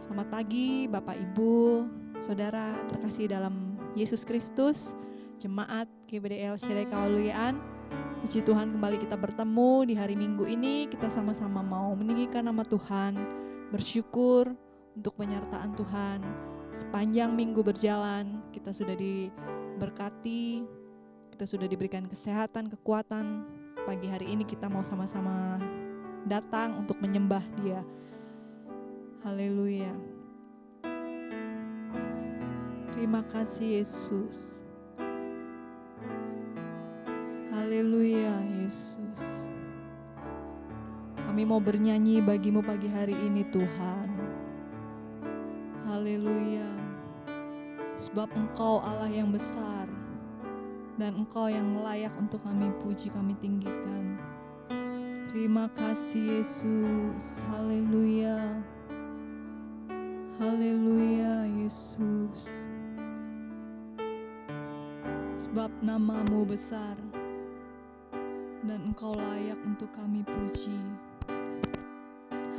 Selamat pagi Bapak Ibu, Saudara terkasih dalam Yesus Kristus, Jemaat GBDL Syedai Kawaluyan. Puji Tuhan, kembali kita bertemu di hari Minggu ini. Kita sama-sama mau meninggikan nama Tuhan, bersyukur untuk penyertaan Tuhan. Sepanjang minggu berjalan, kita sudah diberkati, kita sudah diberikan kesehatan, kekuatan. Pagi hari ini kita mau sama-sama datang untuk menyembah Dia. Haleluya. Terima kasih Yesus. Haleluya Yesus. Kami mau bernyanyi bagimu pagi hari ini Tuhan. Haleluya. Sebab Engkau Allah yang besar dan Engkau yang layak untuk kami puji, kami tinggikan. Terima kasih Yesus. Haleluya. Haleluya Yesus. Sebab nama-Mu besar dan Engkau layak untuk kami puji.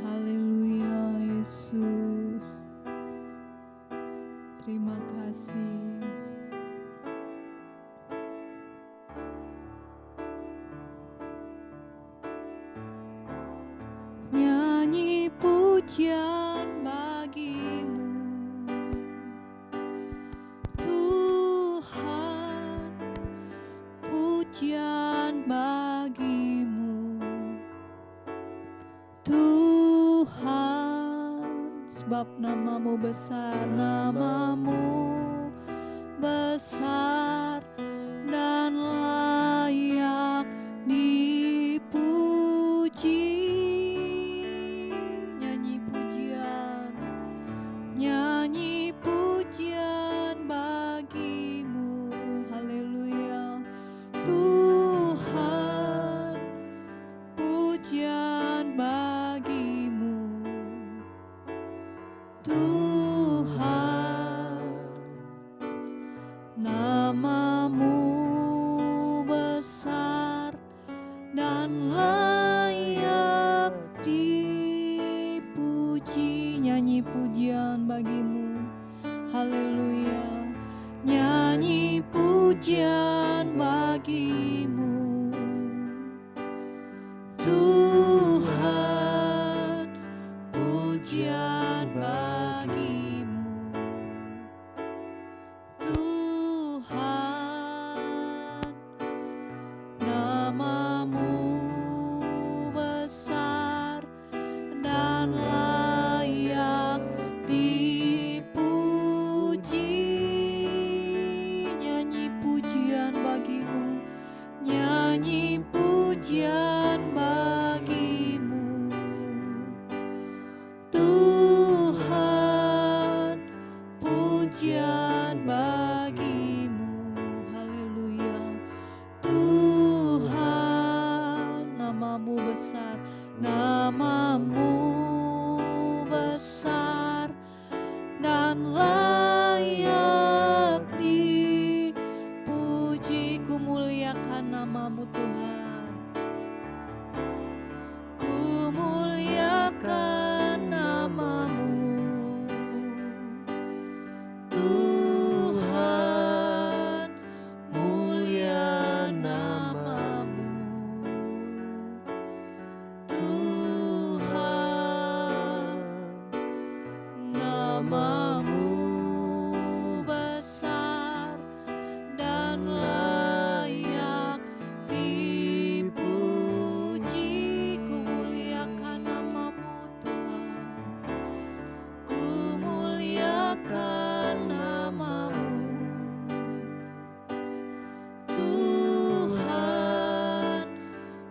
Haleluya Yesus. Terima kasih. Nyanyi pujian bagimu Tuhan, pujian bagimu Tuhan, sebab nama-Mu besar, nama-Mu besar dan layak dipuji. Nyanyi pujian bagimu, haleluya Tuhan, pujian bagimu Tuhan, nama-Mu besar dan layak dipuji. Nyanyi pujian bagimu, haleluya. Nyanyi pujian bagimu Tuhan, pujian bagimu Tuhan, nama-Mu besar dan layak dipuji. Nyanyi pujian bagimu, nyanyi pujian bagimu Tuhan, pujian bagimu, haleluya Tuhan, nama-Mu besar, nama-Mu besar dan layak dipuji. Ku muliakan nama-Mu Tuhan, ku muliakan nama-Mu Tuhan, mulia nama-Mu Tuhan, nama-Mu besar dan layak dipuji. Ku muliakan nama-Mu Tuhan, ku muliakan nama-Mu Tuhan,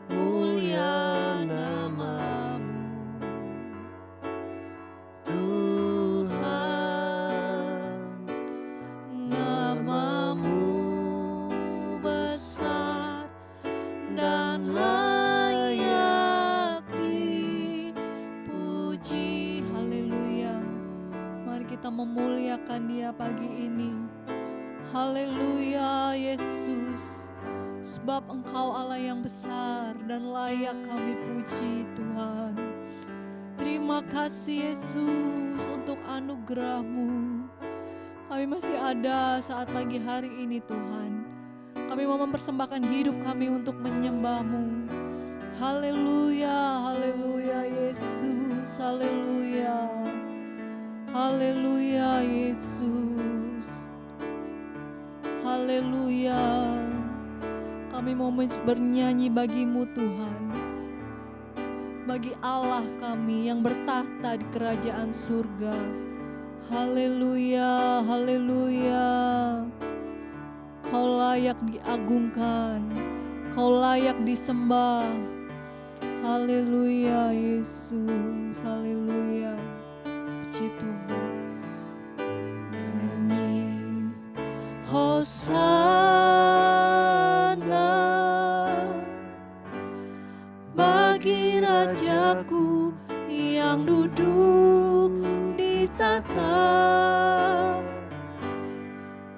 mulia nama-Mu Tuhan, nama-Mu besar dan layak dipuji. Haleluya. Mari kita memuliakan Dia pagi ini. Haleluya Yesus. Sebab Engkau Allah yang besar dan layak kami puji Tuhan. Terima Terima kasih Yesus untuk anugerah-Mu. Kami masih ada saat pagi hari ini Tuhan. Kami mau mempersembahkan hidup kami untuk menyembah-Mu. Haleluya, haleluya Yesus, haleluya. Haleluya Yesus. Haleluya. Kami mau bernyanyi bagi-Mu Tuhan. Bagi Allah kami yang bertahta di kerajaan surga. Haleluya, haleluya. Kau layak diagungkan, Kau layak disembah. Haleluya Yesus, haleluya. Puji Tuhan. Nyanyi Hosana bagi Rajaku yang duduk di tahta.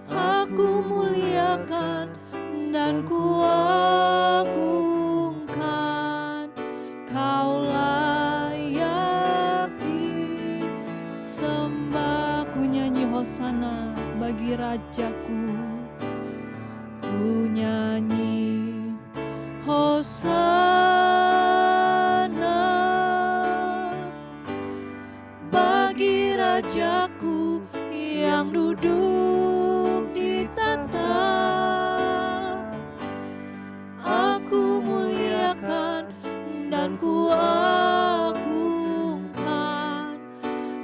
Aku muliakan dan kuagungkan. Kau layak disembah. Ku nyanyi Hosana bagi Rajaku. Ku nyanyi Hosana bagi Rajaku yang duduk di tahta. Aku muliakan dan kuagungkan.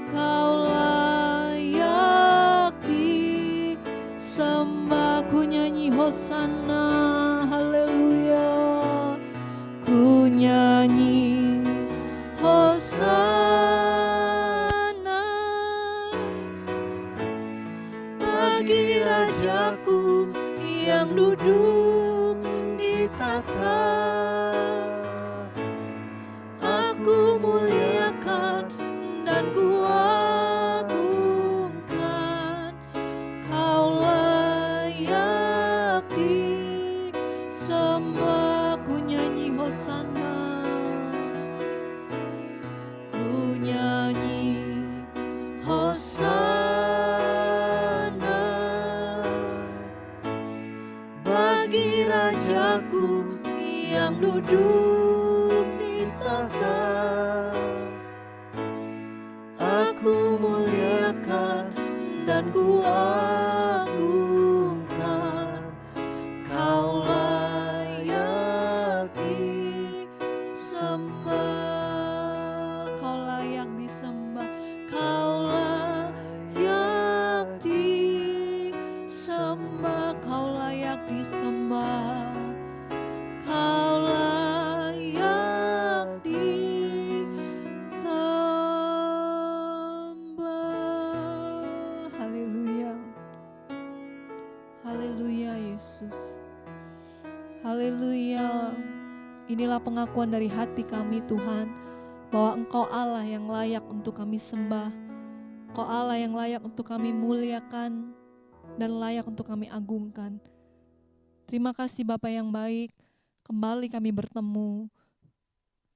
Kau layak disembah. Ku nyanyi Hosana, haleluya. Ku nyanyi Hosana bagi Rajaku yang duduk di tahta. Aku muliakan dan kuagungkan. Kau layak disembah. Ku nyanyi Hosana. Ku nyanyi Hosana bagi Rajaku yang duduk di tahta. Aku muliakan dan kuagungkan. Kau layak disembah. Kau layak disembah. Kau layak disembah. Kau layak disembah. Kau layak disembah. Haleluya. Haleluya Yesus. Haleluya. Inilah pengakuan dari hati kami Tuhan, bahwa Engkau Allah yang layak untuk kami sembah. Engkau Allah yang layak untuk kami muliakan dan layak untuk kami agungkan. Terima kasih Bapa yang baik. Kembali kami bertemu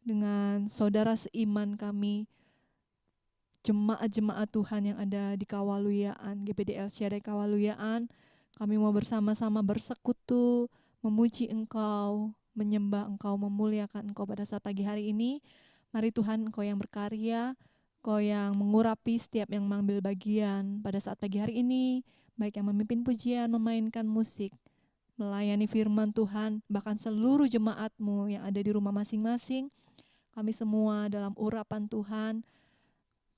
dengan saudara seiman kami, jemaat-jemaat Tuhan yang ada di Kawaluyaan, GPDL Syedai Kawaluyaan. Kami mau bersama-sama bersekutu, memuji Engkau, menyembah Engkau, memuliakan Engkau pada saat pagi hari ini. Mari Tuhan, Engkau yang berkarya, Engkau yang mengurapi setiap yang mengambil bagian pada saat pagi hari ini, baik yang memimpin pujian, memainkan musik, melayani firman Tuhan, bahkan seluruh jemaat-Mu yang ada di rumah masing-masing. Kami semua dalam urapan Tuhan,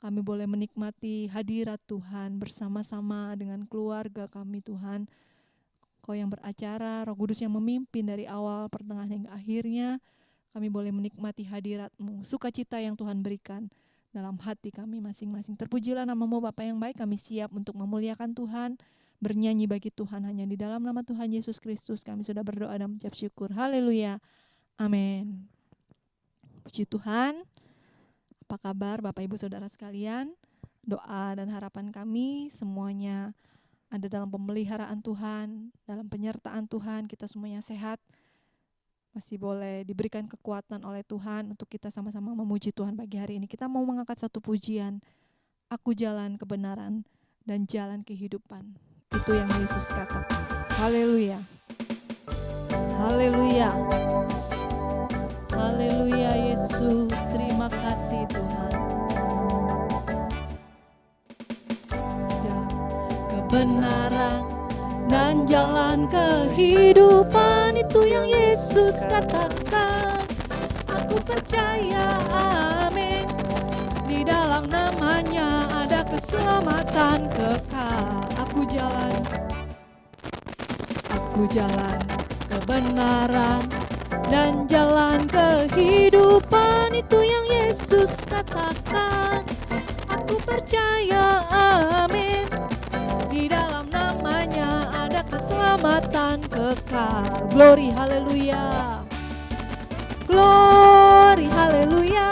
kami boleh menikmati hadirat Tuhan bersama-sama dengan keluarga kami Tuhan. Kau yang beracara, Roh Kudus yang memimpin dari awal, pertengahan hingga akhirnya. Kami boleh menikmati hadirat-Mu, sukacita yang Tuhan berikan dalam hati kami masing-masing. Terpujilah nama-Mu Bapa yang baik, kami siap untuk memuliakan Tuhan, bernyanyi bagi Tuhan. Hanya di dalam nama Tuhan Yesus Kristus kami sudah berdoa dan mengucap syukur. Haleluya. Amin. Puji Tuhan. Apa kabar Bapak Ibu Saudara sekalian? Doa dan harapan kami semuanya ada dalam pemeliharaan Tuhan, dalam penyertaan Tuhan, kita semuanya sehat. masih boleh diberikan kekuatan oleh Tuhan untuk kita sama-sama memuji Tuhan pagi hari ini. Kita mau mengangkat satu pujian, Aku jalan kebenaran dan jalan kehidupan. Itu yang Yesus katakan. Haleluya. Haleluya. Haleluya Yesus, terima kasih Tuhan. Kebenaran dan jalan kehidupan, itu yang Yesus katakan. Aku percaya, amin. Di dalam namanya ada keselamatan kekal. Aku jalan kebenaran dan jalan kehidupan, itu yang Yesus katakan. Aku percaya, amin. Di dalam namanya ada keselamatan kekal. Glory, haleluya. Glory, haleluya.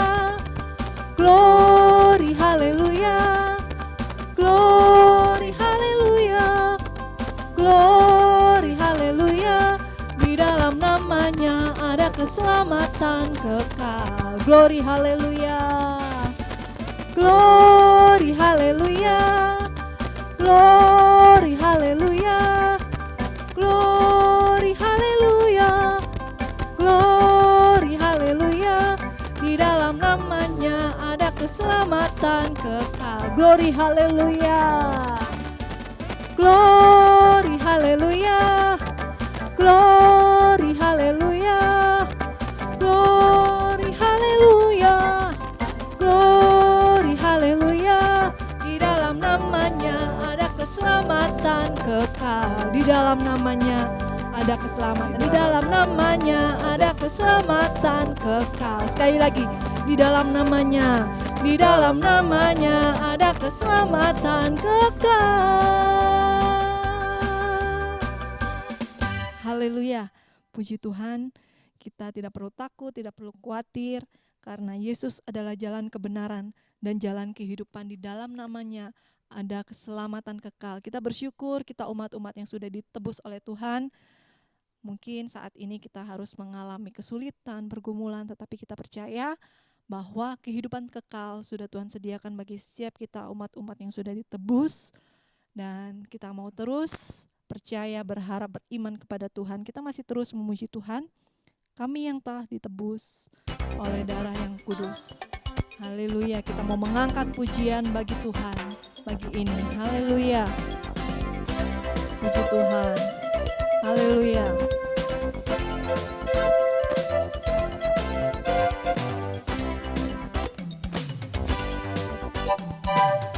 Glory, haleluya. Glory, haleluya. Glory, haleluya. Di dalam namanya ada keselamatan kekal. Glory, haleluya. Glory, haleluya. Glory, haleluya. Glory, haleluya. Glory, haleluya. Di dalam namanya ada keselamatan kekal. Glory, haleluya. Glory, haleluya. Glory, haleluya. Glory, haleluya. Glory, haleluya. Di dalam namanya ada keselamatan kekal. Di dalam namanya ada keselamatan. Di dalam namanya ada keselamatan kekal. Sekali lagi, di dalam namanya, di dalam namanya ada keselamatan kekal. Haleluya. Puji Tuhan, kita tidak perlu takut, tidak perlu khawatir, karena Yesus adalah jalan kebenaran dan jalan kehidupan. Di dalam namanya ada keselamatan kekal. Kita bersyukur, kita umat-umat yang sudah ditebus oleh Tuhan. Mungkin saat ini kita harus mengalami kesulitan, pergumulan, tetapi kita percaya bahwa kehidupan kekal sudah Tuhan sediakan bagi setiap kita umat-umat yang sudah ditebus. Dan kita mau terus percaya, berharap, beriman kepada Tuhan. Kita masih terus memuji Tuhan. Kami yang telah ditebus oleh darah yang kudus. Haleluya, kita mau mengangkat pujian bagi Tuhan pagi ini. Haleluya. Puji Tuhan. Haleluya.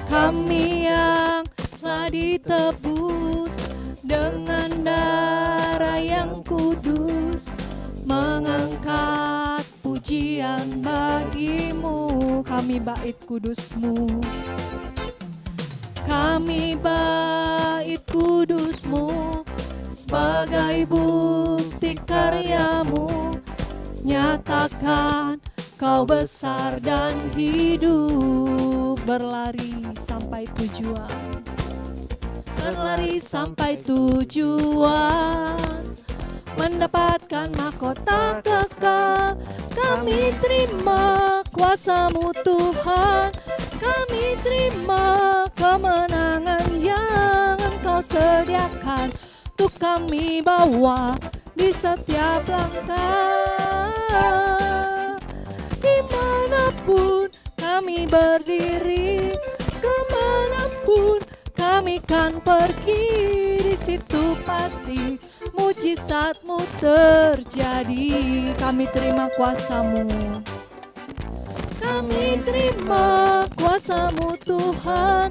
Kami yang telah ditebus dengan darah yang kudus, mengangkat pujian bagimu. Kami bait kudusmu, kami bait kudusmu, sebagai bukti karyamu. Nyatakan kau besar dan hidup, berlari sampai tujuan, berlari sampai tujuan, mendapatkan mahkota kekal. Kami terima kuasa-Mu Tuhan, kami terima kemenangan yang Engkau sediakan untuk kami bawa di setiap langkah. Dimanapun kami berdiri, kemanapun kami kan pergi, di situ pasti mujizat-Mu terjadi. Kami terima kuasa-Mu, kami terima kuasa-Mu Tuhan,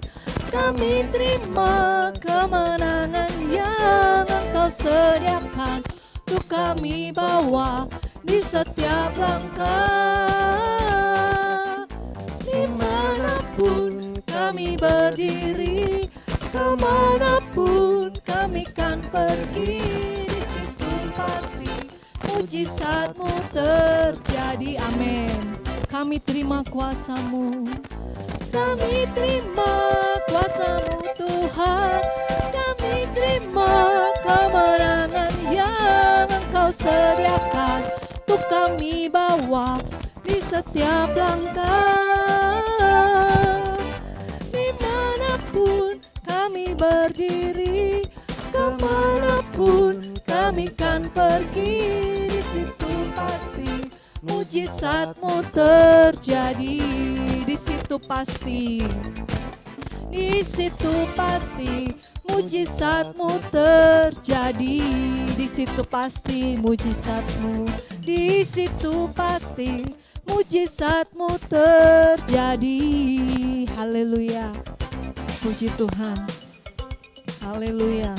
kami terima kemenangan yang Engkau sediakan untuk kami bawa di setiap langkah. Dimanapun kami berdiri, kemanapun kami kan pergi, di situ pasti mujizat-Mu terjadi. Amin. Kami terima kuasa-Mu, kami terima kuasa-Mu Tuhan, kami terima kemenangan yang Engkau sediakan setiap langkah. Dimanapun kami berdiri, kemanapun kami kan pergi, di situ pasti mujizatmu terjadi. Di situ pasti, di situ pasti mujizatmu terjadi. Di situ pasti mujizatmu, di situ pasti mujizatmu terjadi. Haleluya, puji Tuhan. Haleluya.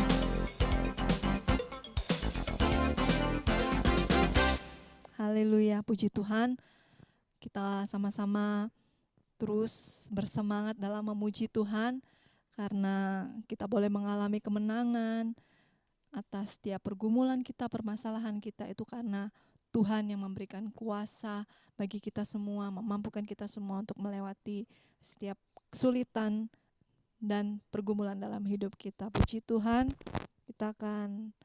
Haleluya, puji Tuhan. Kita sama-sama terus bersemangat dalam memuji Tuhan, karena kita boleh mengalami kemenangan atas setiap pergumulan kita, permasalahan kita, itu karena Tuhan yang memberikan kuasa bagi kita semua, memampukan kita semua untuk melewati setiap kesulitan dan pergumulan dalam hidup kita. Puji Tuhan, kita akan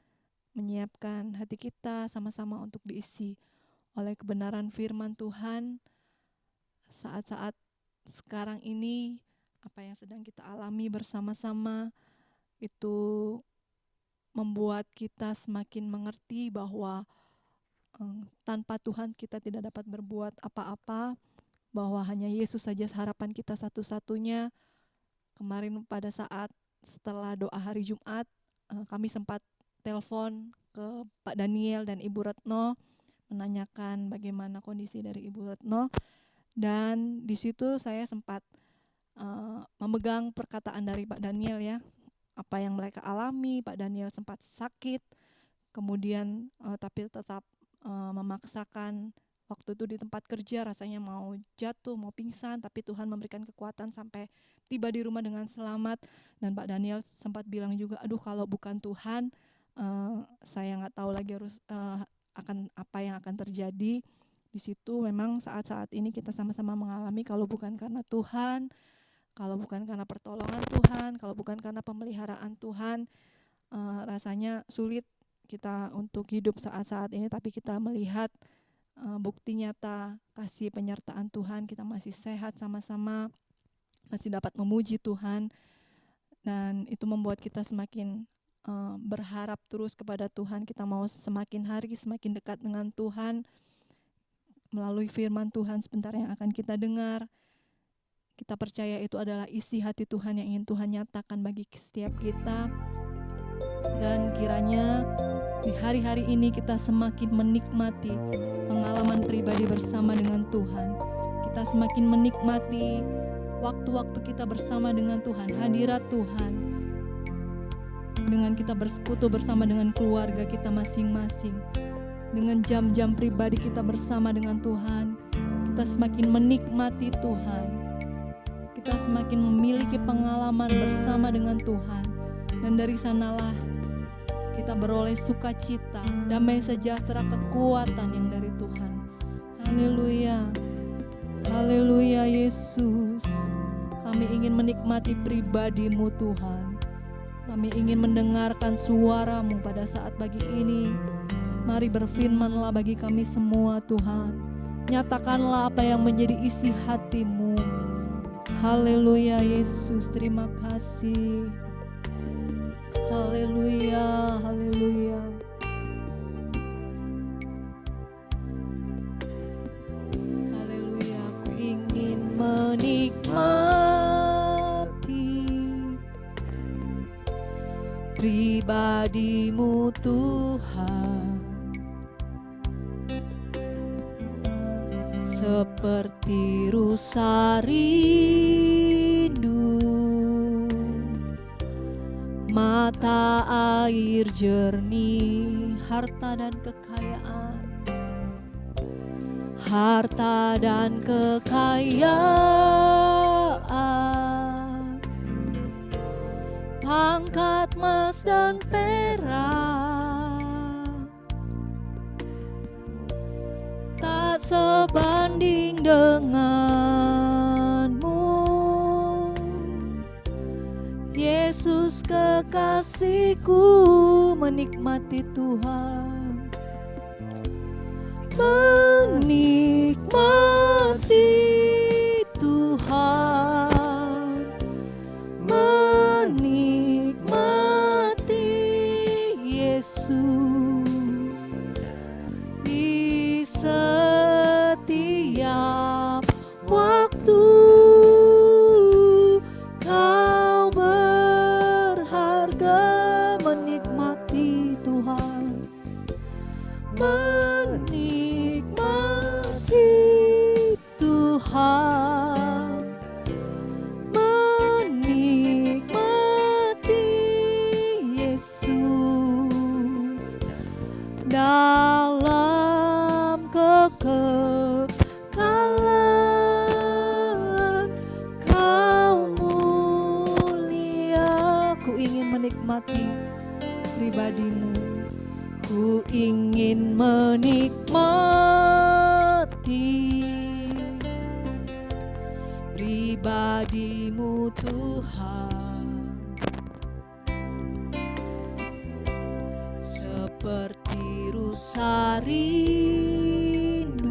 menyiapkan hati kita sama-sama untuk diisi oleh kebenaran firman Tuhan. Saat-saat sekarang ini, apa yang sedang kita alami bersama-sama itu membuat kita semakin mengerti bahwa tanpa Tuhan kita tidak dapat berbuat apa-apa, bahwa hanya Yesus saja harapan kita satu-satunya. Kemarin pada saat setelah doa hari Jumat, kami sempat telepon ke Pak Daniel dan Ibu Retno, menanyakan bagaimana kondisi dari Ibu Retno, dan di situ saya sempat memegang perkataan dari Pak Daniel, ya, apa yang mereka alami. Pak Daniel sempat sakit, kemudian tapi tetap memaksakan. Waktu itu di tempat kerja rasanya mau jatuh, mau pingsan, tapi Tuhan memberikan kekuatan sampai tiba di rumah dengan selamat. Dan Pak Daniel sempat bilang juga, aduh kalau bukan Tuhan, saya nggak tahu lagi harus akan apa yang akan terjadi. Di situ memang saat-saat ini kita sama-sama mengalami, kalau bukan karena Tuhan, kalau bukan karena pertolongan Tuhan, kalau bukan karena pemeliharaan Tuhan, rasanya sulit kita untuk hidup saat-saat ini. Tapi kita melihat bukti nyata kasih penyertaan Tuhan, kita masih sehat sama-sama, masih dapat memuji Tuhan, dan itu membuat kita semakin berharap terus kepada Tuhan. Kita mau semakin hari semakin dekat dengan Tuhan melalui firman Tuhan sebentar yang akan kita dengar. Kita percaya itu adalah isi hati Tuhan yang ingin Tuhan nyatakan bagi setiap kita. Dan kiranya di hari-hari ini kita semakin menikmati pengalaman pribadi bersama dengan Tuhan. Kita semakin menikmati waktu-waktu kita bersama dengan Tuhan, hadirat Tuhan, dengan kita bersekutu bersama dengan keluarga kita masing-masing, dengan jam-jam pribadi kita bersama dengan Tuhan. Kita semakin menikmati Tuhan, kita semakin memiliki pengalaman bersama dengan Tuhan, dan dari sanalah kita beroleh sukacita, damai sejahtera, kekuatan yang dari Tuhan. Haleluya, haleluya Yesus. Kami ingin menikmati pribadi-Mu Tuhan. Kami ingin mendengarkan suara-Mu pada saat pagi ini. Mari berfirman-Lah bagi kami semua Tuhan. Nyatakanlah apa yang menjadi isi hati-Mu. Haleluya Yesus, terima kasih. Haleluya, haleluya. Haleluya, aku ingin menikmati pribadi-Mu Tuhan, seperti rusa rindu mata air jernih, harta dan kekayaan, harta dan kekayaan, pangkat emas dan perak, tak sebanding denganmu, Yesus kekasihku. Menikmati Tuhan, menikmati Tuhan, menikmati Yesus di setiap waktu. Kau berharga, menikmati Tuhan, menikmati Tuhan, menikmati Yesus dalam kekekalan. Kau mulia. Ku ingin menikmati pribadimu, ku ingin menikmati pribadimu Tuhan, seperti rusa rindu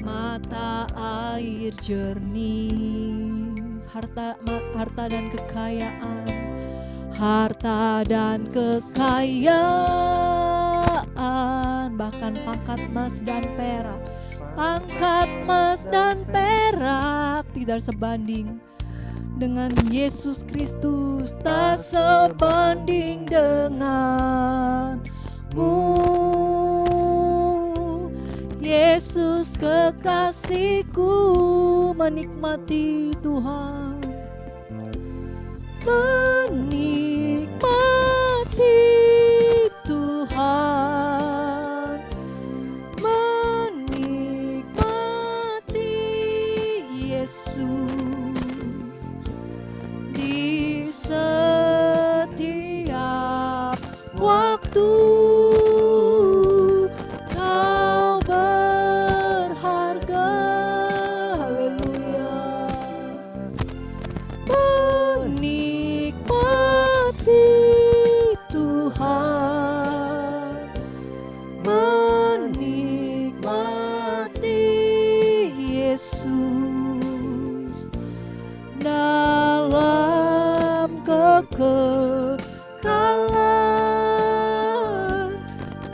mata air jernih. Harta dan kekayaan, harta dan kekayaan, bahkan pangkat emas dan perak, pangkat emas dan perak tidak sebanding dengan Yesus Kristus, tak sebanding denganmu. Yesus kekasihku, menikmati Tuhan, menikmati Tuhan, menikmati Yesus di setiap waktu. Kau berharga, haleluya, menikmati Tuhan, menikmati Yesus dalam kekekalan.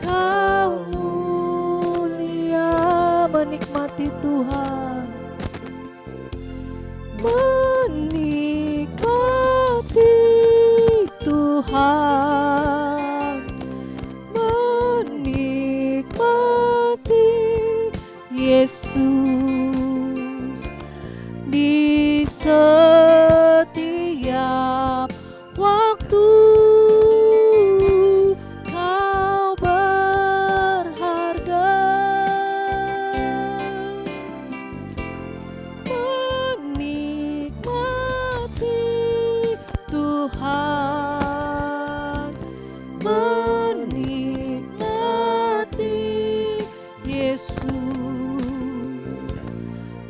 Kau mulia, menikmati Tuhan, menikmati Tuhan, menikmati Yesus di setiap waktu. Kau berharga, menikmati Tuhan, menikmati Yesus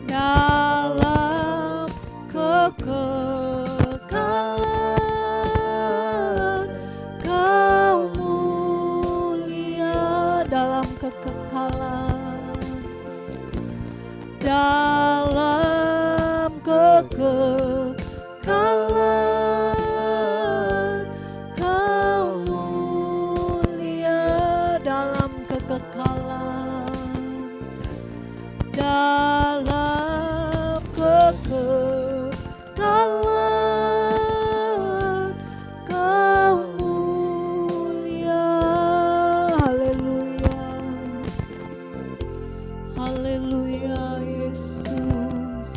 dalam kekekalan. Kau mulia dalam kekekalan, dalam kekekalan. Kau mulia dalam kekekalan, dalam kekekalan. Kau mulia, haleluya, haleluya Yesus,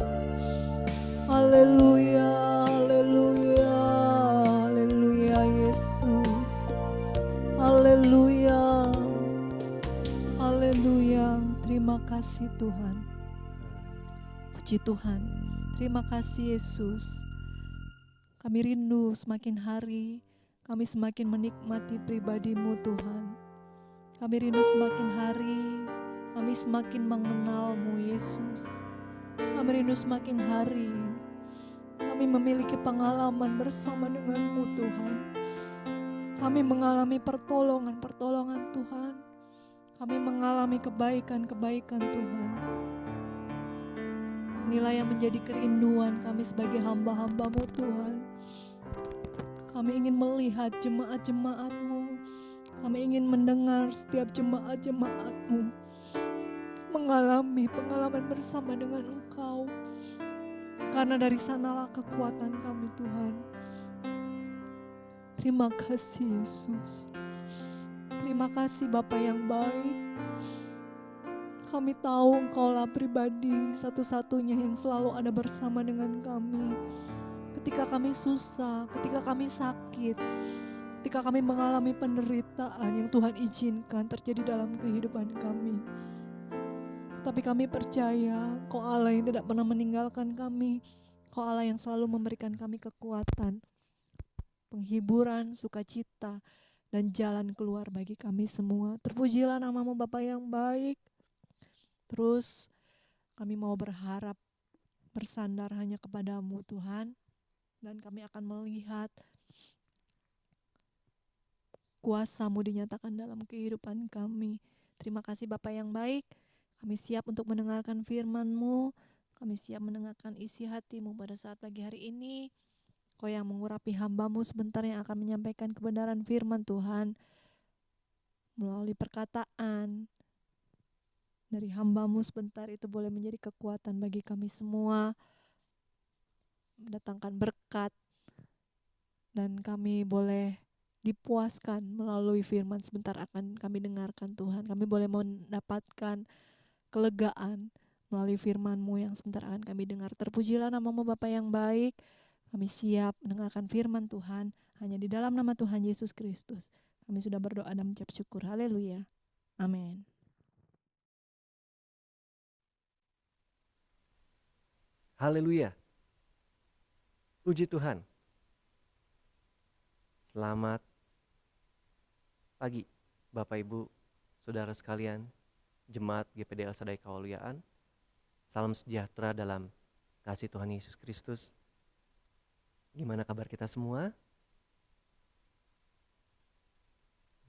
haleluya, haleluya, haleluya Yesus, haleluya, haleluya. Terima kasih Tuhan, puji Tuhan, terima kasih Yesus. Kami rindu semakin hari, kami semakin menikmati pribadi-Mu Tuhan. Kami rindu semakin hari, kami semakin mengenal-Mu Yesus. Kami rindu semakin hari, kami memiliki pengalaman bersama dengan-Mu Tuhan. Kami mengalami pertolongan-pertolongan Tuhan. Kami mengalami kebaikan-kebaikan Tuhan. Inilah yang menjadi kerinduan kami sebagai hamba-hamba-Mu Tuhan. Kami ingin melihat jemaat-jemaat-Mu. Kami ingin mendengar setiap jemaat-jemaat-Mu mengalami pengalaman bersama dengan Engkau. Karena dari sanalah kekuatan kami Tuhan. Terima kasih Yesus. Terima kasih Bapa yang baik. Kami tahu Engkaulah pribadi satu-satunya yang selalu ada bersama dengan kami. Ketika kami susah, ketika kami sakit, ketika kami mengalami penderitaan yang Tuhan izinkan terjadi dalam kehidupan kami. Tapi kami percaya Kau Allah yang tidak pernah meninggalkan kami. Kau Allah yang selalu memberikan kami kekuatan, penghiburan, sukacita, dan jalan keluar bagi kami semua. Terpujilah nama-Mu Bapa yang baik. Terus kami mau berharap bersandar hanya kepada-Mu Tuhan. Dan kami akan melihat kuasa-Mu dinyatakan dalam kehidupan kami. Terima kasih Bapa yang baik. Kami siap untuk mendengarkan firman-Mu. Kami siap mendengarkan isi hati-Mu pada saat pagi hari ini. Kau yang mengurapi hamba-Mu sebentar yang akan menyampaikan kebenaran firman Tuhan. Melalui perkataan dari hamba-Mu sebentar itu boleh menjadi kekuatan bagi kami semua. Mendatangkan berkat. Dan kami boleh dipuaskan melalui firman sebentar akan kami dengarkan Tuhan. Kami boleh mendapatkan kelegaan melalui firman-Mu yang sebentar akan kami dengar. Terpujilah nama-Mu Bapa yang baik. Kami siap mendengarkan firman Tuhan hanya di dalam nama Tuhan Yesus Kristus. Kami sudah berdoa dan mengucap syukur. Haleluya. Amin. Haleluya. Puji Tuhan. Selamat pagi Bapak Ibu, Saudara sekalian, Jemaat GPDL Sadai Kawaluyan. Salam sejahtera dalam kasih Tuhan Yesus Kristus. Gimana kabar kita semua?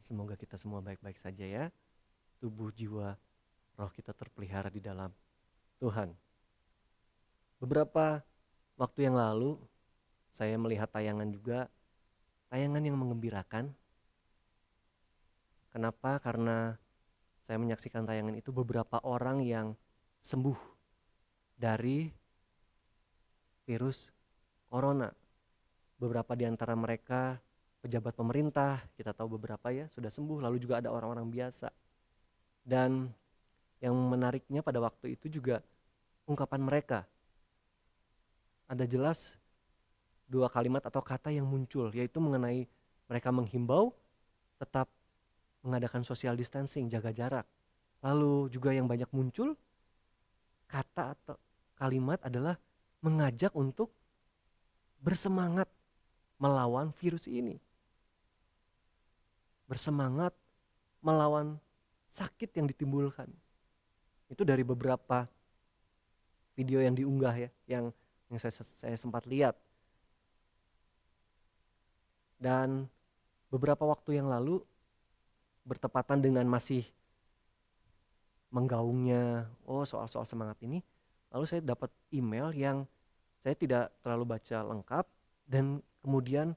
Semoga kita semua baik-baik saja ya. Tubuh, jiwa, roh kita terpelihara di dalam Tuhan. Beberapa waktu yang lalu saya melihat tayangan juga, tayangan yang mengembirakan. Kenapa? Karena saya menyaksikan tayangan itu beberapa orang yang sembuh dari virus corona. Beberapa di antara mereka pejabat pemerintah, kita tahu beberapa ya sudah sembuh, lalu juga ada orang-orang biasa. Dan yang menariknya pada waktu itu juga ungkapan mereka. Ada jelas dua kalimat atau kata yang muncul, yaitu mengenai mereka menghimbau tetap mengadakan social distancing, jaga jarak. Lalu juga yang banyak muncul kata atau kalimat adalah mengajak untuk bersemangat melawan virus ini. Bersemangat melawan sakit yang ditimbulkan. Itu dari beberapa video yang diunggah ya, yang saya sempat lihat. Dan beberapa waktu yang lalu bertepatan dengan masih menggaungnya soal-soal semangat ini, lalu saya dapat email yang saya tidak terlalu baca lengkap, dan kemudian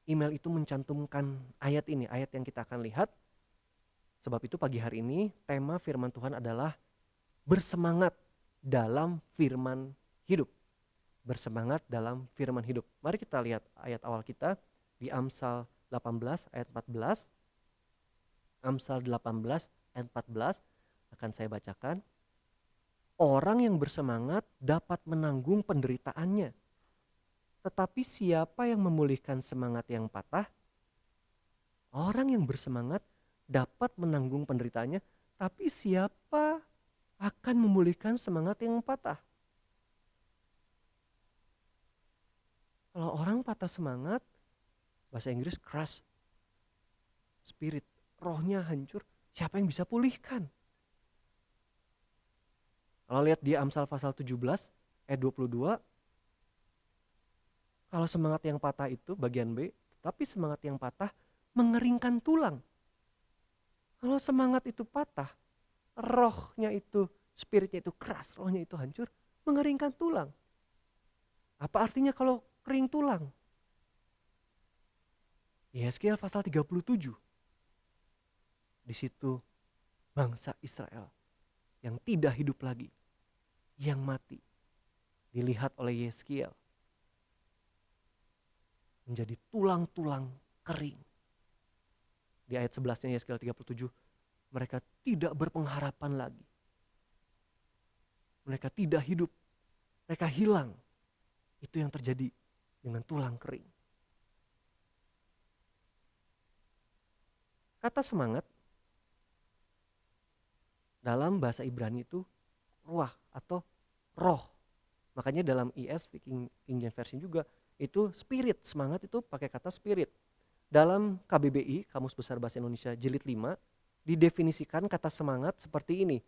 email itu mencantumkan ayat ini, ayat yang kita akan lihat. Sebab itu pagi hari ini tema firman Tuhan adalah bersemangat dalam firman hidup. Bersemangat dalam firman hidup. Mari kita lihat ayat awal kita di Amsal 18 ayat 14. Amsal 18 ayat 14 akan saya bacakan. Orang yang bersemangat dapat menanggung penderitaannya. Tetapi siapa yang memulihkan semangat yang patah? Orang yang bersemangat dapat menanggung penderitaannya, tapi siapa akan memulihkan semangat yang patah? Kalau orang patah semangat, bahasa Inggris crush spirit, rohnya hancur, siapa yang bisa pulihkan? Kalau lihat di Amsal pasal 17 ayat 22, kalau semangat yang patah itu bagian B, tetapi semangat yang patah mengeringkan tulang. Kalau semangat itu patah, rohnya itu, spiritnya itu keras, rohnya itu hancur, mengeringkan tulang. Apa artinya kalau kering tulang? Yesaya pasal 37. Di situ bangsa Israel yang tidak hidup lagi, yang mati, dilihat oleh Yeskiel menjadi tulang-tulang kering. Di ayat 11-nya Yeskiel 37, mereka tidak berpengharapan lagi. Mereka tidak hidup, mereka hilang. Itu yang terjadi dengan tulang kering. Kata semangat dalam bahasa Ibrani itu ruah atau roh. Makanya dalam ESV, King James Version juga, itu spirit. Semangat itu pakai kata spirit. Dalam KBBI, Kamus Besar Bahasa Indonesia Jilid 5, didefinisikan kata semangat seperti ini.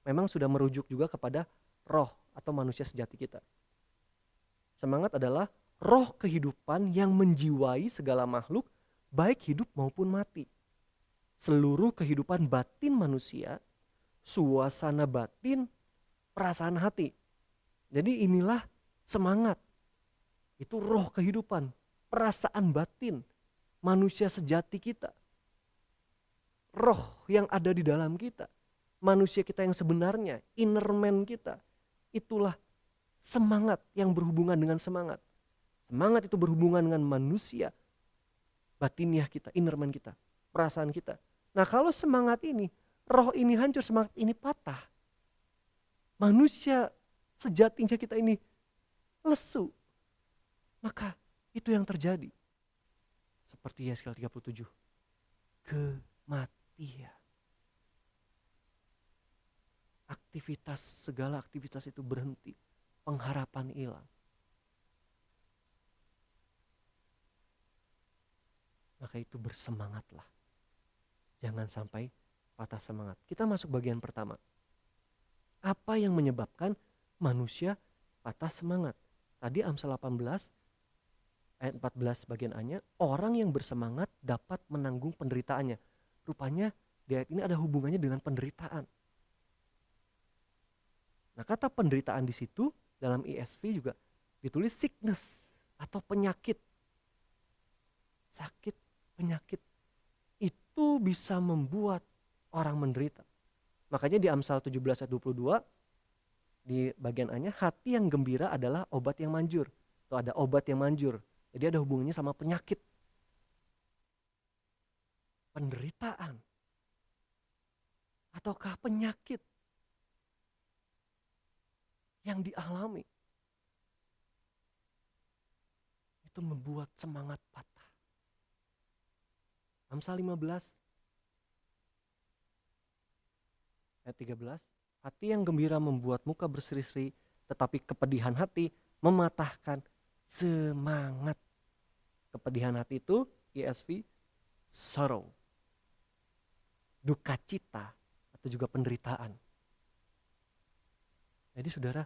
Memang sudah merujuk juga kepada roh atau manusia sejati kita. Semangat adalah roh kehidupan yang menjiwai segala makhluk, baik hidup maupun mati. Seluruh kehidupan batin manusia, suasana batin, perasaan hati. Jadi inilah semangat. Itu roh kehidupan, perasaan batin manusia sejati kita. Roh yang ada di dalam kita, manusia kita yang sebenarnya, inner man kita. Itulah semangat yang berhubungan dengan semangat. Semangat itu berhubungan dengan manusia, batiniah kita, inner man kita, perasaan kita. Nah kalau semangat ini, roh ini hancur, semangat ini patah, manusia sejatinya kita ini lesu, maka itu yang terjadi. Seperti Yesaya 37, kematian. Segala aktivitas itu berhenti, pengharapan hilang. Maka itu bersemangatlah. Jangan sampai patah semangat. Kita masuk bagian pertama. Apa yang menyebabkan manusia patah semangat? Tadi Amsal 18 ayat 14 bagian A-nya, orang yang bersemangat dapat menanggung penderitaannya. Rupanya di ayat ini ada hubungannya dengan penderitaan. Nah, kata penderitaan di situ dalam ESV juga ditulis sickness atau penyakit. Sakit, penyakit itu bisa membuat orang menderita. Makanya di Amsal 17 ayat 22 di bagian A-nya, hati yang gembira adalah obat yang manjur. Atau ada obat yang manjur. Jadi ada hubungannya sama penyakit. Penderitaan. Ataukah penyakit yang dialami. Itu membuat semangat patah. Amsal 15 ayat 13, hati yang gembira membuat muka berseri-seri, tetapi kepedihan hati mematahkan semangat. Kepedihan hati itu ESV sorrow, duka cita atau juga penderitaan. Jadi saudara,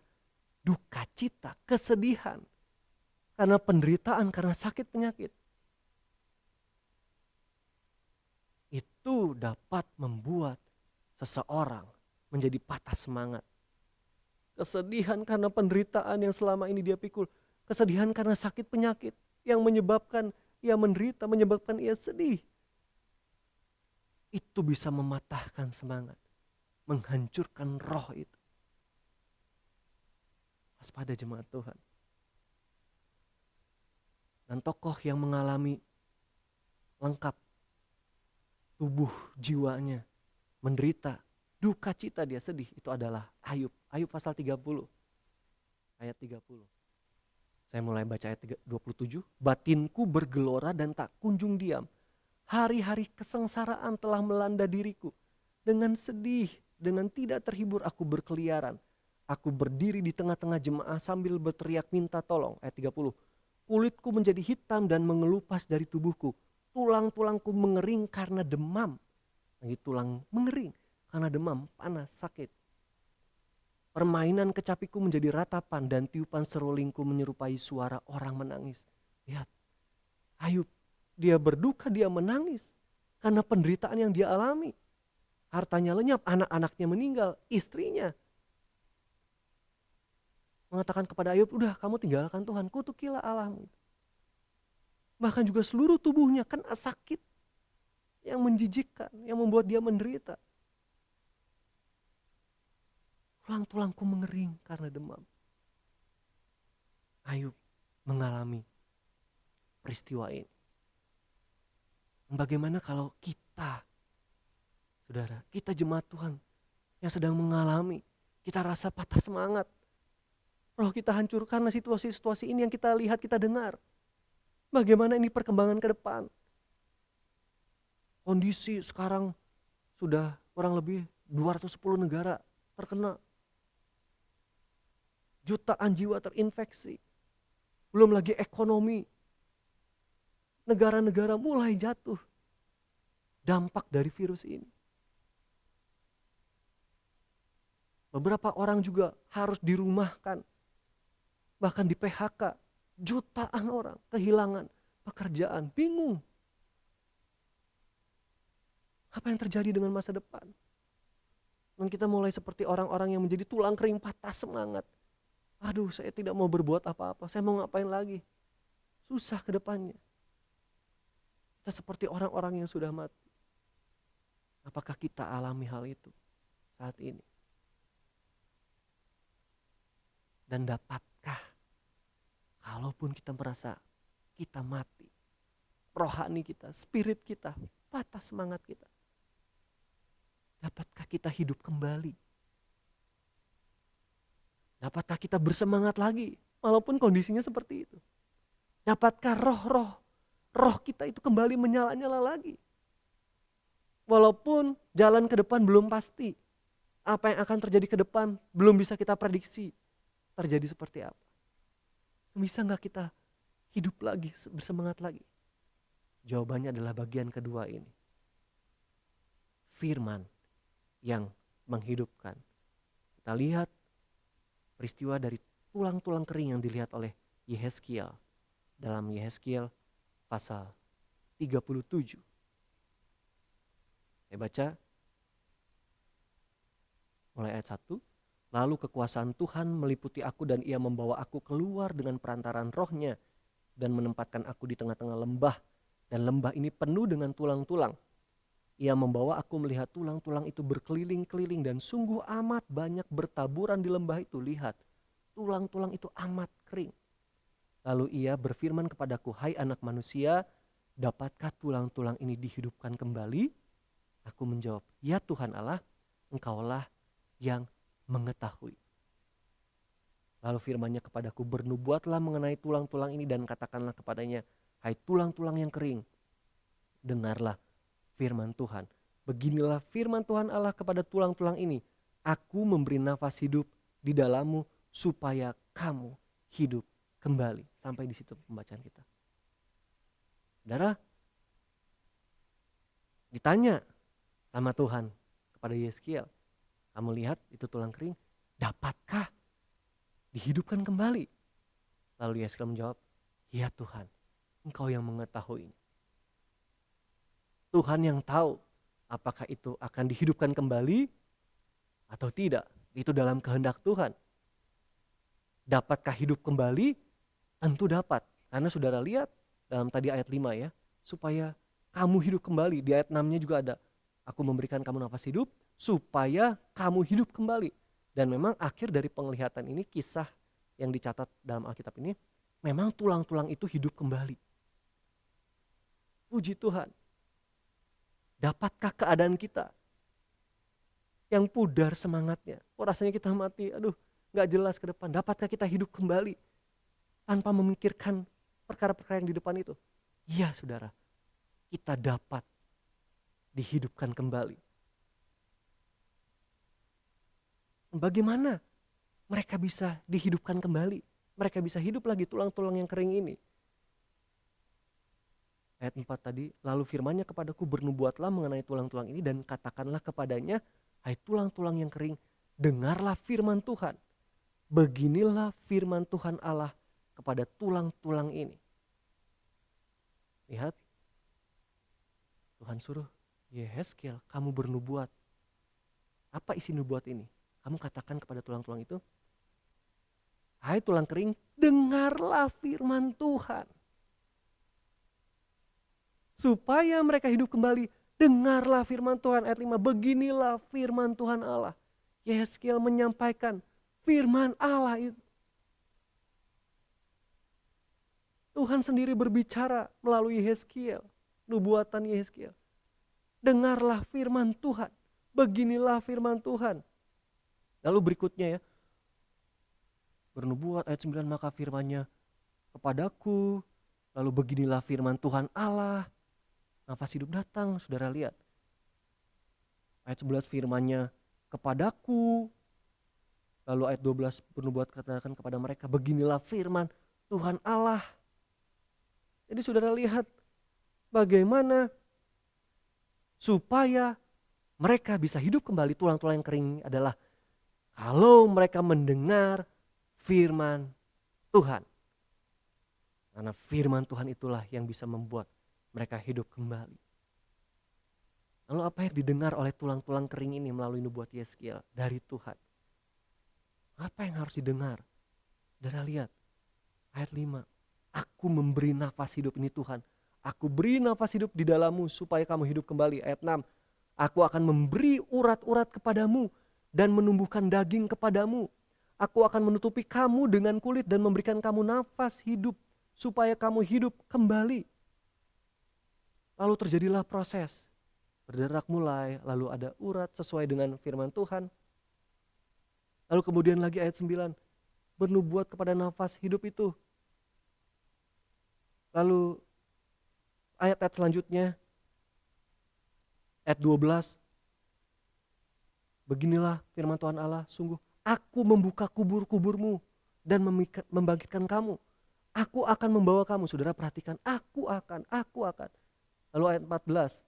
duka cita, kesedihan karena penderitaan, karena sakit penyakit, itu dapat membuat seseorang menjadi patah semangat. Kesedihan karena penderitaan yang selama ini dia pikul, kesedihan karena sakit penyakit yang menyebabkan ia menderita, menyebabkan ia sedih. Itu bisa mematahkan semangat, menghancurkan roh itu. Waspada jemaat Tuhan. Dan tokoh yang mengalami lengkap tubuh jiwanya menderita, duka cita, dia sedih, itu adalah Ayub. Ayub pasal 30 ayat 30. Saya mulai baca ayat 27. Batinku bergelora dan tak kunjung diam. Hari-hari kesengsaraan telah melanda diriku. Dengan sedih, dengan tidak terhibur aku berkeliaran. Aku berdiri di tengah-tengah jemaah sambil berteriak minta tolong. Ayat 30. Kulitku menjadi hitam dan mengelupas dari tubuhku. Tulang-tulangku mengering karena demam. Lagi tulang mengering karena demam, panas, sakit. Permainan kecapiku menjadi ratapan dan tiupan serulingku menyerupai suara orang menangis. Lihat, Ayub, dia berduka, dia menangis karena penderitaan yang dia alami. hartanya lenyap, anak-anaknya meninggal, istrinya mengatakan kepada Ayub, udah kamu tinggalkan Tuhan, kutukilah Allahmu. Bahkan juga seluruh tubuhnya kena sakit yang menjijikkan, yang membuat dia menderita. Tulang-tulangku mengering karena demam. Ayub mengalami peristiwa ini. Bagaimana kalau kita, saudara, kita jemaat Tuhan yang sedang mengalami, kita rasa patah semangat. Roh kita hancur karena situasi-situasi ini yang kita lihat, kita dengar. Bagaimana ini perkembangan ke depan? Kondisi sekarang sudah kurang lebih 210 negara terkena. Jutaan jiwa terinfeksi. Belum lagi ekonomi. Negara-negara mulai jatuh. Dampak dari virus ini. Beberapa orang juga harus dirumahkan. Bahkan di PHK. Jutaan orang kehilangan pekerjaan. Bingung. Apa yang terjadi dengan masa depan? Dan kita mulai seperti orang-orang yang menjadi tulang kering, patah semangat. Aduh, saya tidak mau berbuat apa-apa. Saya mau ngapain lagi? Susah ke depannya. Kita seperti orang-orang yang sudah mati. Apakah kita alami hal itu saat ini? Dan dapatkah, kalaupun kita merasa kita mati, rohani kita, spirit kita, patah semangat kita, dapatkah kita hidup kembali? Dapatkah kita bersemangat lagi walaupun kondisinya seperti itu? Dapatkah roh kita itu kembali menyala-nyala lagi? Walaupun jalan ke depan belum pasti, apa yang akan terjadi ke depan belum bisa kita prediksi terjadi seperti apa. Bisa gak kita hidup lagi, bersemangat lagi? Jawabannya adalah bagian kedua ini. Firman yang menghidupkan. Kita lihat peristiwa dari tulang-tulang kering yang dilihat oleh Yehezkiel dalam Yehezkiel pasal 37. Saya baca mulai ayat 1. Lalu kekuasaan Tuhan meliputi aku dan ia membawa aku keluar dengan perantaraan rohnya dan menempatkan aku di tengah-tengah lembah. Dan lembah ini penuh dengan tulang-tulang. Ia membawa aku melihat tulang-tulang itu berkeliling-keliling dan sungguh amat banyak bertaburan di lembah itu. Lihat, tulang-tulang itu amat kering. Lalu ia berfirman kepadaku, hai anak manusia, dapatkah tulang-tulang ini dihidupkan kembali? Aku menjawab, ya Tuhan Allah, engkaulah yang mengetahui. Lalu firman-Nya kepadaku, bernubuatlah mengenai tulang-tulang ini dan katakanlah kepadanya, hai tulang-tulang yang kering, dengarlah firman Tuhan. Beginilah firman Tuhan Allah kepada tulang-tulang ini, aku memberi nafas hidup di dalammu supaya kamu hidup kembali. Sampai di situ pembacaan kita. Saudara, ditanya sama Tuhan kepada Yehezkiel, kamu lihat itu tulang kering, dapatkah dihidupkan kembali? Lalu Yehezkiel menjawab, ya Tuhan, engkau yang mengetahui. Tuhan yang tahu apakah itu akan dihidupkan kembali atau tidak. Itu dalam kehendak Tuhan. Dapatkah hidup kembali? Tentu dapat. Karena saudara lihat dalam tadi ayat 5 ya, supaya kamu hidup kembali. Di ayat 6-nya juga ada, aku memberikan kamu nafas hidup supaya kamu hidup kembali. Dan memang akhir dari penglihatan ini, kisah yang dicatat dalam Alkitab ini, memang tulang-tulang itu hidup kembali. Puji Tuhan. Dapatkah keadaan kita yang pudar semangatnya, rasanya kita mati, aduh gak jelas ke depan, dapatkah kita hidup kembali tanpa memikirkan perkara-perkara yang di depan itu? Iya saudara, kita dapat dihidupkan kembali. Bagaimana mereka bisa dihidupkan kembali? Mereka bisa hidup lagi, tulang-tulang yang kering ini. Ayat 4 tadi, lalu firman-Nya kepadaku, bernubuatlah mengenai tulang-tulang ini dan katakanlah kepadanya, hai tulang-tulang yang kering, dengarlah firman Tuhan. Beginilah firman Tuhan Allah kepada tulang-tulang ini. Lihat, Tuhan suruh, Yehezkiel, kamu bernubuat Apa isi nubuat ini? Kamu katakan kepada tulang-tulang itu, hai tulang kering, dengarlah firman Tuhan. Supaya mereka hidup kembali, dengarlah firman Tuhan. Ayat 5, beginilah firman Tuhan Allah. Yehezkiel menyampaikan firman Allah itu. Tuhan sendiri berbicara melalui Yehezkiel, nubuatan Yehezkiel. Dengarlah firman Tuhan, beginilah firman Tuhan. Lalu berikutnya ya, bernubuat ayat 9, maka firman-Nya kepadaku, lalu beginilah firman Tuhan Allah. Nafas hidup datang, saudara lihat. Ayat 11 firman-Nya kepadaku, lalu ayat 12 bernubuat katakan kepada mereka, beginilah firman Tuhan Allah. Jadi saudara lihat bagaimana supaya mereka bisa hidup kembali. Tulang-tulang yang kering ini adalah kalau mereka mendengar firman Tuhan. Karena firman Tuhan itulah yang bisa membuat mereka hidup kembali. Lalu apa yang didengar oleh tulang-tulang kering ini melalui nubuat Yehezkiel dari Tuhan? Apa yang harus didengar? Saudara lihat ayat 5. Aku memberi nafas hidup ini Tuhan. Aku beri nafas hidup di dalammu supaya kamu hidup kembali. Ayat 6. Aku akan memberi urat-urat kepadamu dan menumbuhkan daging kepadamu. Aku akan menutupi kamu dengan kulit dan memberikan kamu nafas hidup supaya kamu hidup kembali. Lalu terjadilah proses. Berderak mulai, lalu ada urat sesuai dengan firman Tuhan. Lalu kemudian lagi ayat 9. Bernubuat kepada nafas hidup itu. Lalu ayat-ayat selanjutnya, ayat 12, beginilah firman Tuhan Allah, sungguh aku membuka kubur-kuburmu dan membangkitkan kamu. Aku akan membawa kamu, saudara perhatikan, aku akan. Lalu ayat 14,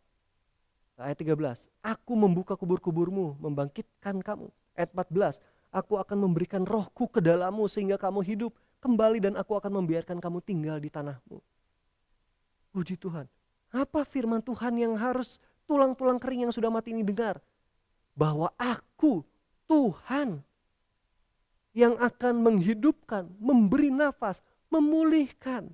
ayat 13, aku membuka kubur-kuburmu, membangkitkan kamu. Ayat 14, aku akan memberikan rohku ke dalammu sehingga kamu hidup kembali dan aku akan membiarkan kamu tinggal di tanahmu. Puji Tuhan. Apa firman Tuhan yang harus tulang-tulang kering yang sudah mati ini dengar? Bahwa aku, Tuhan, yang akan menghidupkan, memberi nafas, memulihkan.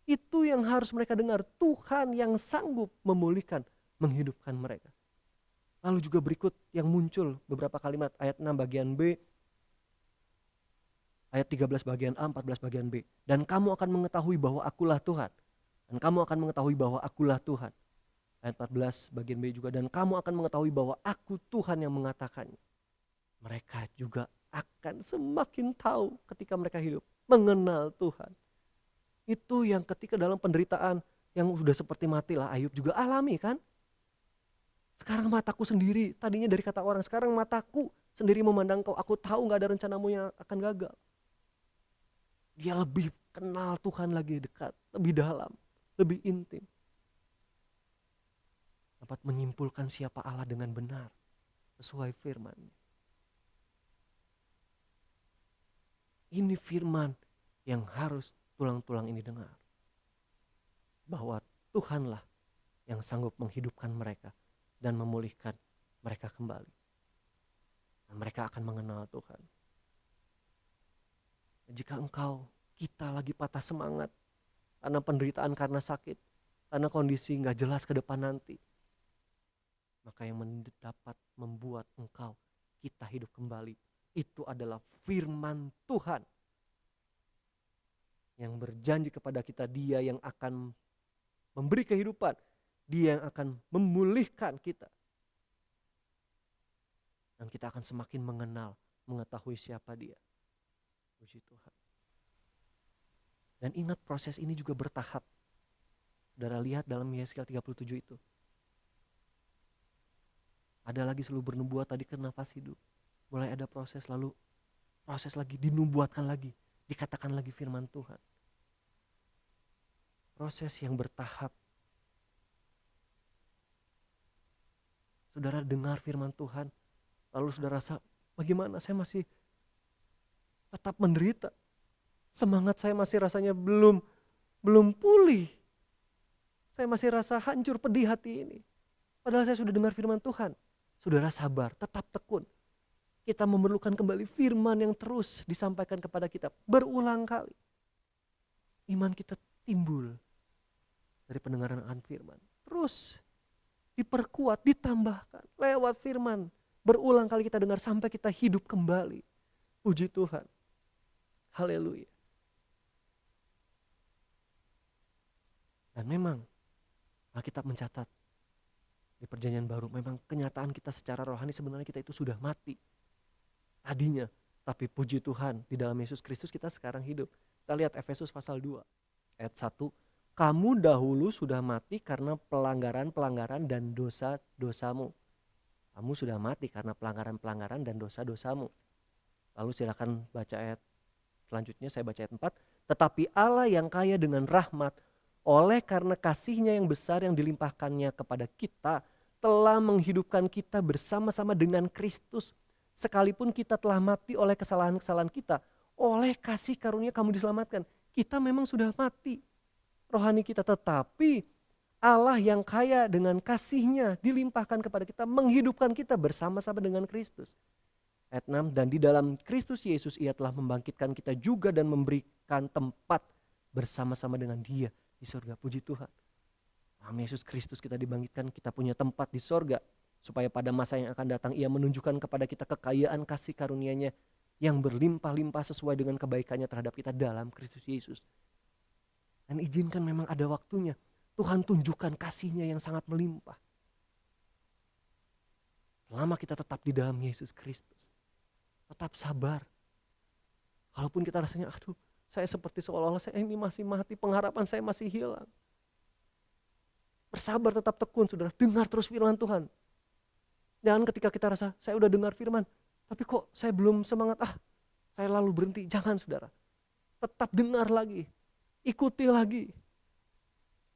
Itu yang harus mereka dengar. Tuhan yang sanggup memulihkan, menghidupkan mereka. Lalu juga berikut yang muncul beberapa kalimat. Ayat 6 bagian B. Ayat 13 bagian A, 14 bagian B. Dan kamu akan mengetahui bahwa akulah Tuhan. Dan kamu akan mengetahui bahwa akulah Tuhan. Ayat 14 bagian B juga. Dan kamu akan mengetahui bahwa aku Tuhan yang mengatakannya. Mereka juga akan semakin tahu ketika mereka hidup. Mengenal Tuhan. Itu yang ketika dalam penderitaan yang sudah seperti matilah Ayub juga alami kan. Sekarang mataku sendiri, tadinya dari kata orang, sekarang mataku sendiri memandang kau. Aku tahu gak ada rencanamu yang akan gagal. Dia lebih kenal Tuhan lagi dekat, lebih dalam. Lebih intim. Dapat menyimpulkan siapa Allah dengan benar. Sesuai firman. Ini firman yang harus tulang-tulang ini dengar. Bahwa Tuhanlah yang sanggup menghidupkan mereka. Dan memulihkan mereka kembali. Dan mereka akan mengenal Tuhan. Jika kita lagi patah semangat. Karena penderitaan, karena sakit, karena kondisi gak jelas ke depan nanti. Maka yang dapat membuat kita hidup kembali, itu adalah firman Tuhan. Yang berjanji kepada kita, Dia yang akan memberi kehidupan, Dia yang akan memulihkan kita. Dan kita akan semakin mengenal, mengetahui siapa Dia. Puji Tuhan. Dan ingat proses ini juga bertahap. Saudara lihat dalam Yehezkiel 37 itu. Ada lagi selalu bernubuat tadi ke nafas hidup. Mulai ada proses, lalu proses lagi, dinubuatkan lagi. Dikatakan lagi firman Tuhan. Proses yang bertahap. Saudara dengar firman Tuhan. Lalu saudara rasa, bagaimana saya masih tetap menderita. Semangat saya masih rasanya belum pulih. Saya masih rasa hancur, pedih hati ini. Padahal saya sudah dengar firman Tuhan. saudara sabar, tetap tekun. Kita memerlukan kembali firman yang terus disampaikan kepada kita berulang kali. Iman kita timbul dari pendengaran akan firman. Terus diperkuat, ditambahkan lewat firman. Berulang kali kita dengar sampai kita hidup kembali. Puji Tuhan. Haleluya. Dan memang Alkitab mencatat di Perjanjian Baru, memang kenyataan kita secara rohani sebenarnya kita itu sudah mati tadinya. Tapi puji Tuhan, di dalam Yesus Kristus kita sekarang hidup. Kita lihat Efesus pasal 2 ayat 1. Kamu dahulu sudah mati karena pelanggaran-pelanggaran dan dosa-dosamu. Kamu sudah mati karena pelanggaran-pelanggaran dan dosa-dosamu. Lalu silakan baca ayat selanjutnya, saya baca ayat 4. Tetapi Allah yang kaya dengan rahmat, oleh karena kasih-Nya yang besar yang dilimpahkannya kepada kita, telah menghidupkan kita bersama-sama dengan Kristus. Sekalipun kita telah mati oleh kesalahan-kesalahan kita, oleh kasih karunia kamu diselamatkan. Kita memang sudah mati rohani kita, tetapi Allah yang kaya dengan kasih-Nya dilimpahkan kepada kita, menghidupkan kita bersama-sama dengan Kristus. Ayat 6, dan di dalam Kristus Yesus Ia telah membangkitkan kita juga dan memberikan tempat bersama-sama dengan Dia di surga. Puji Tuhan. Dalam Yesus Kristus kita dibangkitkan, kita punya tempat di surga. Supaya pada masa yang akan datang Ia menunjukkan kepada kita kekayaan kasih karunia-Nya yang berlimpah-limpah sesuai dengan kebaikannya terhadap kita dalam Kristus Yesus. Dan izinkan memang ada waktunya Tuhan tunjukkan kasih-Nya yang sangat melimpah. Selama kita tetap di dalam Yesus Kristus, tetap sabar. Kalaupun kita rasanya, aduh, saya seperti seolah-olah saya ini masih mati, pengharapan saya masih hilang. Bersabar, tetap tekun, saudara. Dengar terus firman Tuhan. Jangan ketika kita rasa, saya udah dengar firman, tapi kok saya belum semangat, saya lalu berhenti. Jangan, saudara. Tetap dengar lagi, ikuti lagi.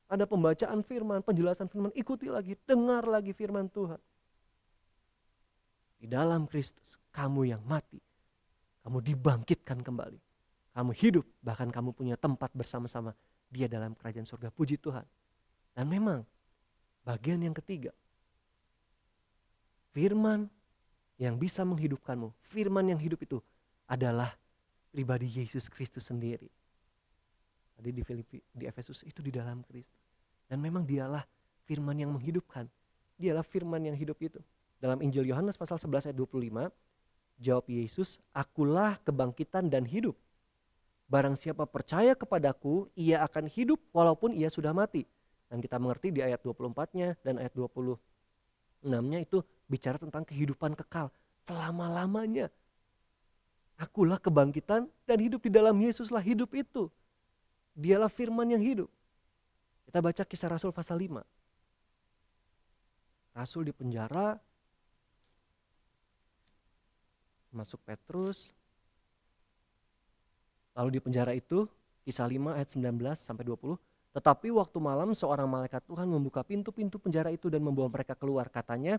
Ada pembacaan firman, penjelasan firman, ikuti lagi, dengar lagi firman Tuhan. Di dalam Kristus, kamu yang mati, kamu dibangkitkan kembali. Kamu hidup, bahkan kamu punya tempat bersama-sama Dia dalam kerajaan surga. Puji Tuhan. Dan memang, bagian yang ketiga, firman yang bisa menghidupkanmu, firman yang hidup itu adalah pribadi Yesus Kristus sendiri. Tadi di Efesus itu di dalam Kristus. Dan memang Dialah firman yang menghidupkan. Dialah firman yang hidup itu. Dalam Injil Yohanes pasal 11 ayat 25, jawab Yesus, akulah kebangkitan dan hidup. Barang siapa percaya kepadaku, ia akan hidup walaupun ia sudah mati. Dan kita mengerti di ayat 24-nya dan ayat 26-nya itu bicara tentang kehidupan kekal selama-lamanya. Akulah kebangkitan dan hidup, di dalam Yesuslah hidup itu. Dialah firman yang hidup. Kita baca Kisah Rasul pasal 5. Rasul di penjara, masuk Petrus. Lalu di penjara itu, Kisah 5 ayat 19 sampai 20. Tetapi waktu malam seorang malaikat Tuhan membuka pintu-pintu penjara itu dan membawa mereka keluar. Katanya,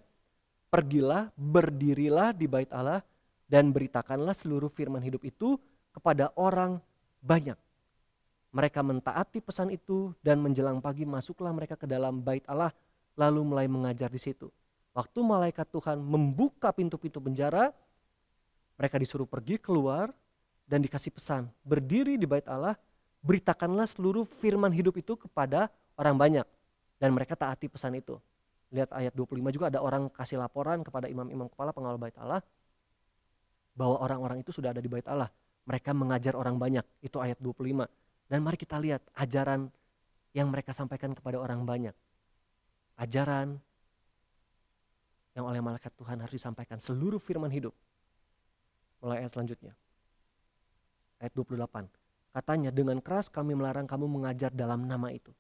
pergilah, berdirilah di bait Allah dan beritakanlah seluruh firman hidup itu kepada orang banyak. Mereka mentaati pesan itu dan menjelang pagi masuklah mereka ke dalam bait Allah lalu mulai mengajar di situ. Waktu malaikat Tuhan membuka pintu-pintu penjara, mereka disuruh pergi keluar dan dikasih pesan, berdiri di bait Allah, beritakanlah seluruh firman hidup itu kepada orang banyak. Dan mereka taati pesan itu. Lihat ayat 25 juga, ada orang kasih laporan kepada imam-imam kepala pengawal bait Allah bahwa orang-orang itu sudah ada di bait Allah. Mereka mengajar orang banyak, itu ayat 25. Dan mari kita lihat ajaran yang mereka sampaikan kepada orang banyak. Ajaran yang oleh malaikat Tuhan harus disampaikan, seluruh firman hidup. Mulai ayat selanjutnya. Ayat 28. Katanya, dengan keras kami melarang kamu mengajar dalam nama itu.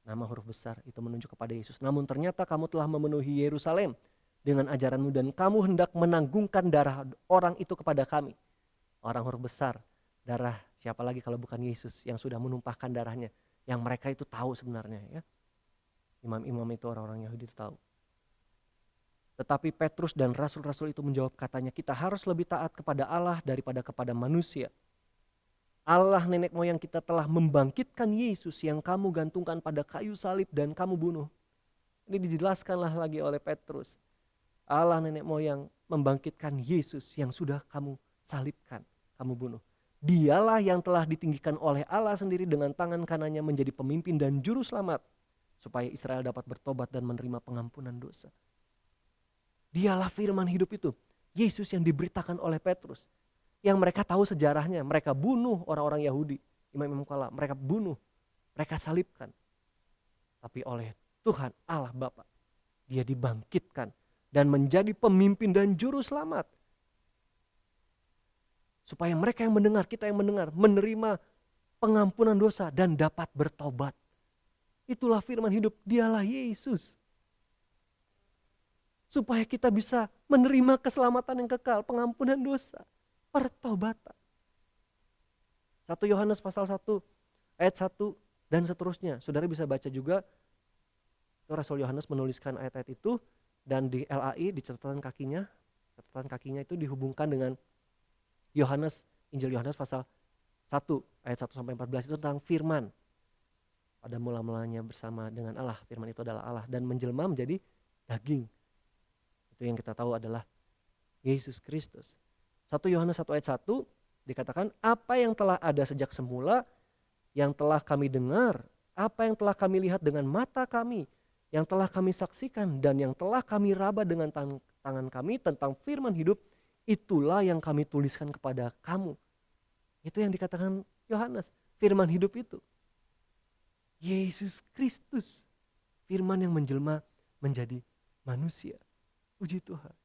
Nama huruf besar itu menunjuk kepada Yesus. Namun ternyata kamu telah memenuhi Yerusalem dengan ajaranmu dan kamu hendak menanggungkan darah orang itu kepada kami. Orang huruf besar, darah siapa lagi kalau bukan Yesus yang sudah menumpahkan darahnya. Yang mereka itu tahu sebenarnya, ya. Imam-imam itu, orang-orang Yahudi itu tahu. Tetapi Petrus dan rasul-rasul itu menjawab, katanya, kita harus lebih taat kepada Allah daripada kepada manusia. Allah nenek moyang kita telah membangkitkan Yesus yang kamu gantungkan pada kayu salib dan kamu bunuh. Ini dijelaskanlah lagi oleh Petrus. Allah nenek moyang membangkitkan Yesus yang sudah kamu salibkan, kamu bunuh. Dialah yang telah ditinggikan oleh Allah sendiri dengan tangan kanannya menjadi pemimpin dan juru selamat, supaya Israel dapat bertobat dan menerima pengampunan dosa. Dialah firman hidup itu, Yesus yang diberitakan oleh Petrus, yang mereka tahu sejarahnya. Mereka bunuh orang-orang Yahudi, imam-imam kepala, mereka bunuh, mereka salibkan. Tapi oleh Tuhan Allah Bapa, dia dibangkitkan dan menjadi pemimpin dan juru selamat. Supaya mereka yang mendengar, kita yang mendengar, menerima pengampunan dosa dan dapat bertobat. Itulah firman hidup, dialah Yesus. Supaya kita bisa menerima keselamatan yang kekal, pengampunan dosa, pertobatan. 1 Yohanes pasal 1 ayat 1 dan seterusnya. Saudara bisa baca juga, Rasul Yohanes menuliskan ayat-ayat itu, dan di LAI, di catatan kakinya itu dihubungkan dengan Yohanes, Injil Yohanes pasal 1 ayat 1 sampai 14 itu tentang firman. Pada mula-mulanya bersama dengan Allah, firman itu adalah Allah dan menjelma menjadi daging. Itu yang kita tahu adalah Yesus Kristus. 1 Yohanes 1 ayat 1 dikatakan, apa yang telah ada sejak semula, yang telah kami dengar, apa yang telah kami lihat dengan mata kami, yang telah kami saksikan dan yang telah kami raba dengan tangan kami tentang firman hidup, itulah yang kami tuliskan kepada kamu. Itu yang dikatakan Yohanes, firman hidup itu. Yesus Kristus, firman yang menjelma menjadi manusia. Puji Tuhan.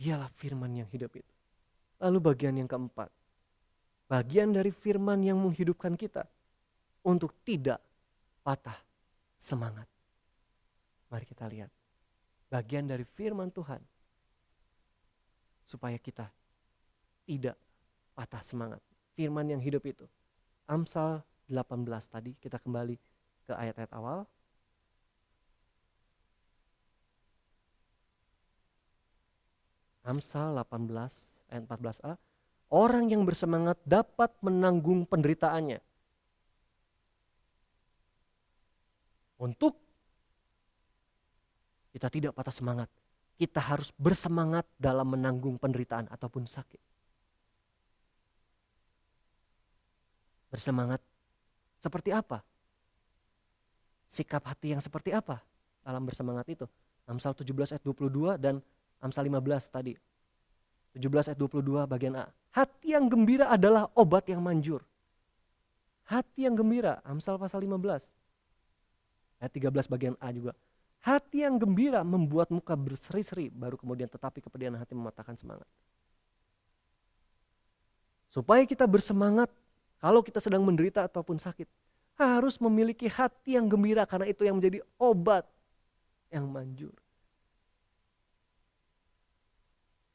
Dialah firman yang hidup itu. Lalu bagian yang keempat, bagian dari firman yang menghidupkan kita untuk tidak patah semangat. Mari kita lihat bagian dari firman Tuhan supaya kita tidak patah semangat. Firman yang hidup itu. Amsal 18 tadi, kita kembali ke ayat-ayat awal. Amsal 18 ayat 14a. Orang yang bersemangat dapat menanggung penderitaannya. Untuk kita tidak patah semangat, kita harus bersemangat dalam menanggung penderitaan ataupun sakit. Bersemangat seperti apa? Sikap hati yang seperti apa dalam bersemangat itu? Amsal 17 ayat 22 dan Amsal 15 tadi. 17 ayat 22 bagian A. Hati yang gembira adalah obat yang manjur. Hati yang gembira, Amsal pasal 15. Ayat 13 bagian A juga. Hati yang gembira membuat muka berseri-seri, baru kemudian tetapi kepedihan hati mematahkan semangat. Supaya kita bersemangat kalau kita sedang menderita ataupun sakit, harus memiliki hati yang gembira karena itu yang menjadi obat yang manjur.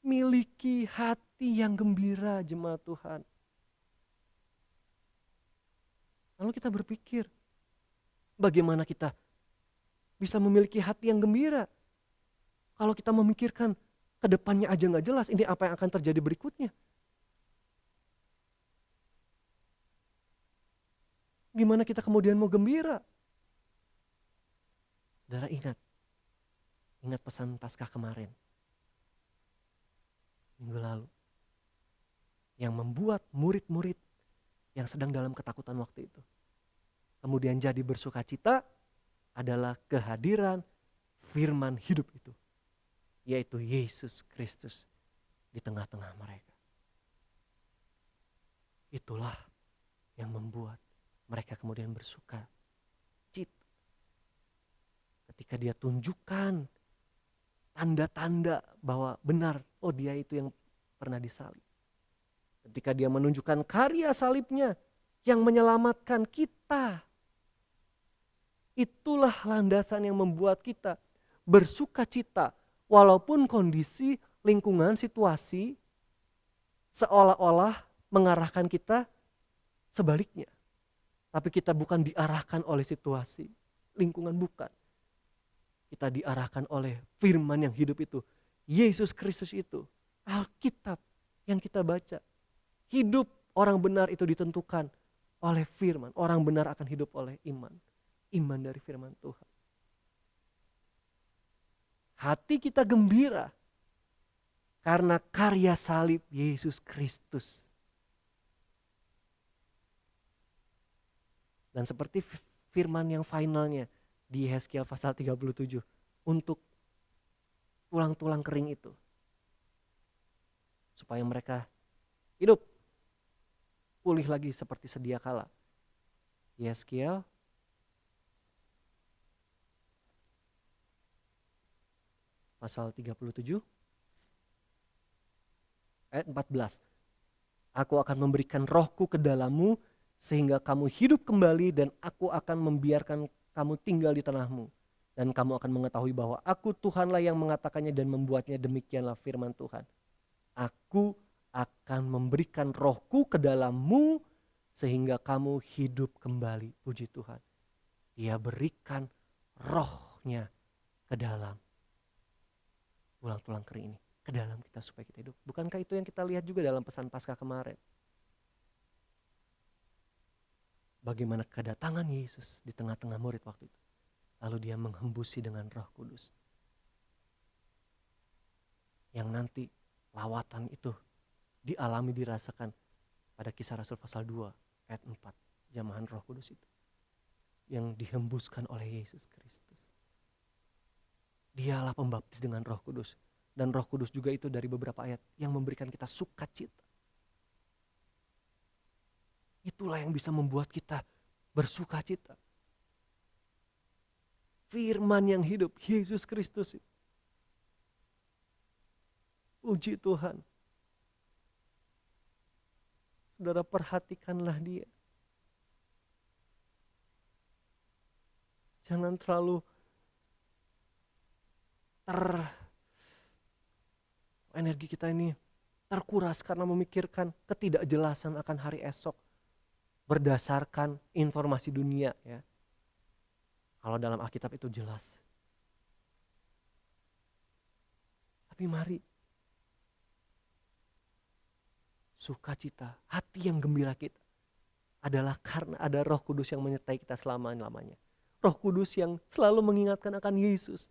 Miliki hati yang gembira, jemaat Tuhan. Lalu kita berpikir, bagaimana kita bisa memiliki hati yang gembira? Kalau kita memikirkan ke depannya aja gak jelas, ini apa yang akan terjadi berikutnya. Gimana kita kemudian mau gembira? Saudara ingat pesan Paskah kemarin, minggu lalu, yang membuat murid-murid yang sedang dalam ketakutan waktu itu kemudian jadi bersukacita adalah kehadiran firman hidup itu, yaitu Yesus Kristus di tengah-tengah mereka. Itulah yang membuat mereka kemudian bersuka cita. Ketika dia tunjukkan tanda-tanda bahwa benar, oh dia itu yang pernah disalib. Ketika dia menunjukkan karya salibnya yang menyelamatkan kita. Itulah landasan yang membuat kita bersuka cita walaupun kondisi, lingkungan, situasi seolah-olah mengarahkan kita sebaliknya. Tapi kita bukan diarahkan oleh situasi, lingkungan bukan. Kita diarahkan oleh firman yang hidup itu, Yesus Kristus itu, Alkitab yang kita baca. Hidup orang benar itu ditentukan oleh firman. Orang benar akan hidup oleh iman. Iman dari firman Tuhan. hati kita gembira karena karya salib Yesus Kristus. Dan seperti firman yang finalnya di Yeskiel pasal 37 untuk tulang-tulang kering itu, supaya mereka hidup pulih lagi seperti sedia kala. Yeskiel pasal 37 ayat 14. Aku akan memberikan rohku ke dalammu sehingga kamu hidup kembali, dan aku akan membiarkan kamu tinggal di tanahmu. Dan kamu akan mengetahui bahwa aku Tuhanlah yang mengatakannya dan membuatnya, demikianlah firman Tuhan. Aku akan memberikan rohku ke dalammu sehingga kamu hidup kembali. Puji Tuhan. Dia berikan rohnya ke dalam tulang-tulang kering ini, ke dalam kita supaya kita hidup. Bukankah itu yang kita lihat juga dalam pesan Paskah kemarin? Bagaimana kedatangan Yesus di tengah-tengah murid waktu itu. Lalu dia menghembusi dengan Roh Kudus. Yang nanti lawatan itu dialami, dirasakan pada Kisah Rasul pasal 2 ayat 4. Jamahan Roh Kudus itu yang dihembuskan oleh Yesus Kristus. Dialah pembaptis dengan Roh Kudus. Dan Roh Kudus juga itu dari beberapa ayat yang memberikan kita sukacita. Itulah yang bisa membuat kita bersukacita. Firman yang hidup, Yesus Kristus. Puji Tuhan. Saudara, perhatikanlah dia. Jangan terlalu energi kita ini terkuras karena memikirkan ketidakjelasan akan hari esok berdasarkan informasi dunia, ya. Kalau dalam Alkitab itu jelas. Tapi mari sukacita, hati yang gembira kita adalah karena ada Roh Kudus yang menyertai kita selama-lamanya. Roh Kudus yang selalu mengingatkan akan Yesus.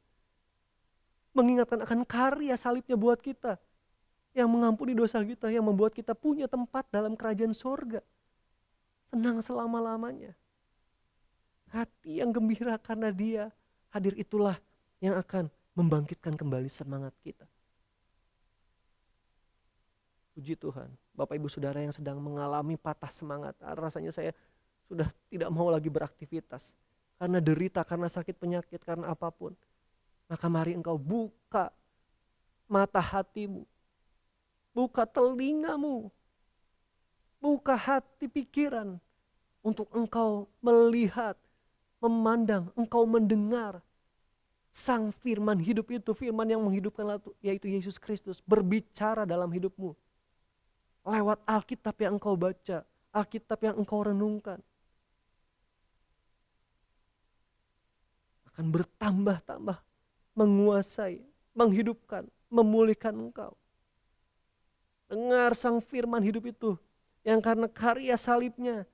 Mengingatkan akan karya salibnya buat kita. Yang mengampuni dosa kita, yang membuat kita punya tempat dalam kerajaan sorga. Senang selama-lamanya. Hati yang gembira karena dia hadir, itulah yang akan membangkitkan kembali semangat kita. Puji Tuhan. Bapak Ibu Saudara yang sedang mengalami patah semangat. Rasanya saya sudah tidak mau lagi beraktivitas. Karena derita, karena sakit penyakit, karena apapun. Maka mari engkau buka mata hatimu. Buka telingamu. Buka hati pikiran untuk engkau melihat, memandang, engkau mendengar sang firman hidup itu, firman yang menghidupkan, yaitu Yesus Kristus, berbicara dalam hidupmu. Lewat Alkitab yang engkau baca, Alkitab yang engkau renungkan. Akan bertambah-tambah menguasai, menghidupkan, memulihkan engkau. Dengar sang firman hidup itu, yang karena karya salibnya,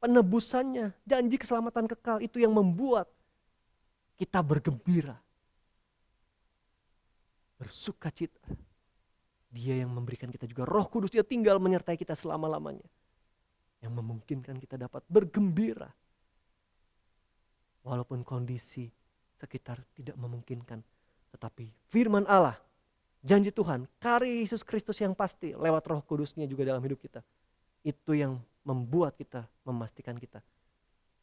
penebusannya, janji keselamatan kekal, itu yang membuat kita bergembira, bersukacita. Dia yang memberikan kita juga Roh Kudus, dia tinggal menyertai kita selama-lamanya. Yang memungkinkan kita dapat bergembira. Walaupun kondisi sekitar tidak memungkinkan. Tetapi firman Allah, janji Tuhan, karya Yesus Kristus yang pasti lewat Roh Kudusnya juga dalam hidup kita. Itu yang membuat kita, memastikan kita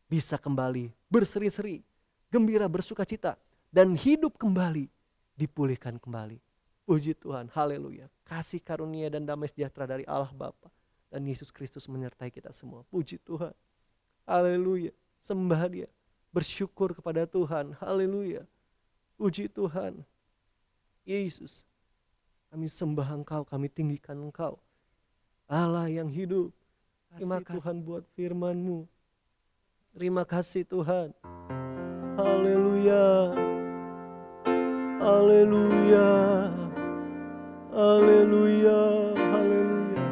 bisa kembali berseri-seri, gembira, bersukacita, dan hidup kembali, dipulihkan kembali. Puji Tuhan, haleluya. Kasih karunia dan damai sejahtera dari Allah Bapa dan Yesus Kristus menyertai kita semua. Puji Tuhan, haleluya. Sembah dia, bersyukur kepada Tuhan, haleluya. Puji Tuhan, Yesus, kami sembah Engkau, kami tinggikan Engkau, Allah yang hidup. Terima kasih Tuhan buat firman-Mu. Terima kasih Tuhan. Haleluya. Haleluya. Haleluya. Haleluya.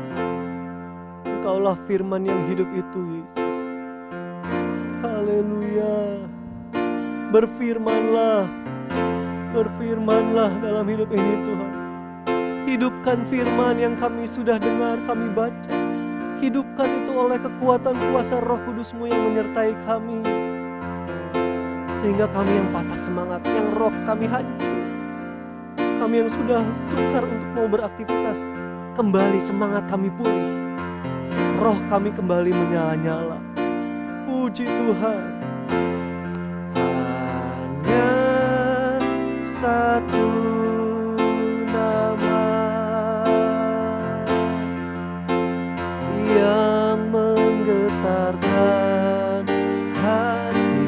Engkaulah firman yang hidup itu, Yesus. Haleluya. Berfirmanlah. Berfirmanlah dalam hidup ini Tuhan. Hidupkan firman yang kami sudah dengar, kami baca. Hidupkan itu oleh kekuatan kuasa Roh Kudus-Mu yang menyertai kami. Sehingga kami yang patah semangat, yang roh kami hancur, kami yang sudah sukar untuk mau beraktivitas, kembali semangat kami pulih. Roh kami kembali menyala-nyala. Puji Tuhan. Hanya satu nama yang menggetarkan hati,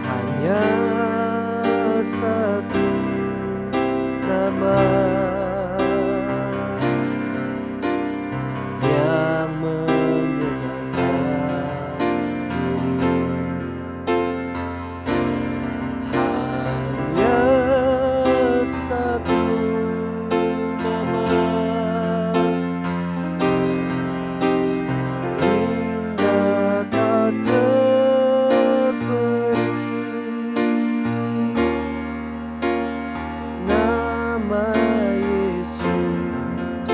hanya satu nama yang menyenangkan diri, hanya satu nama indah tak terperi, nama Yesus,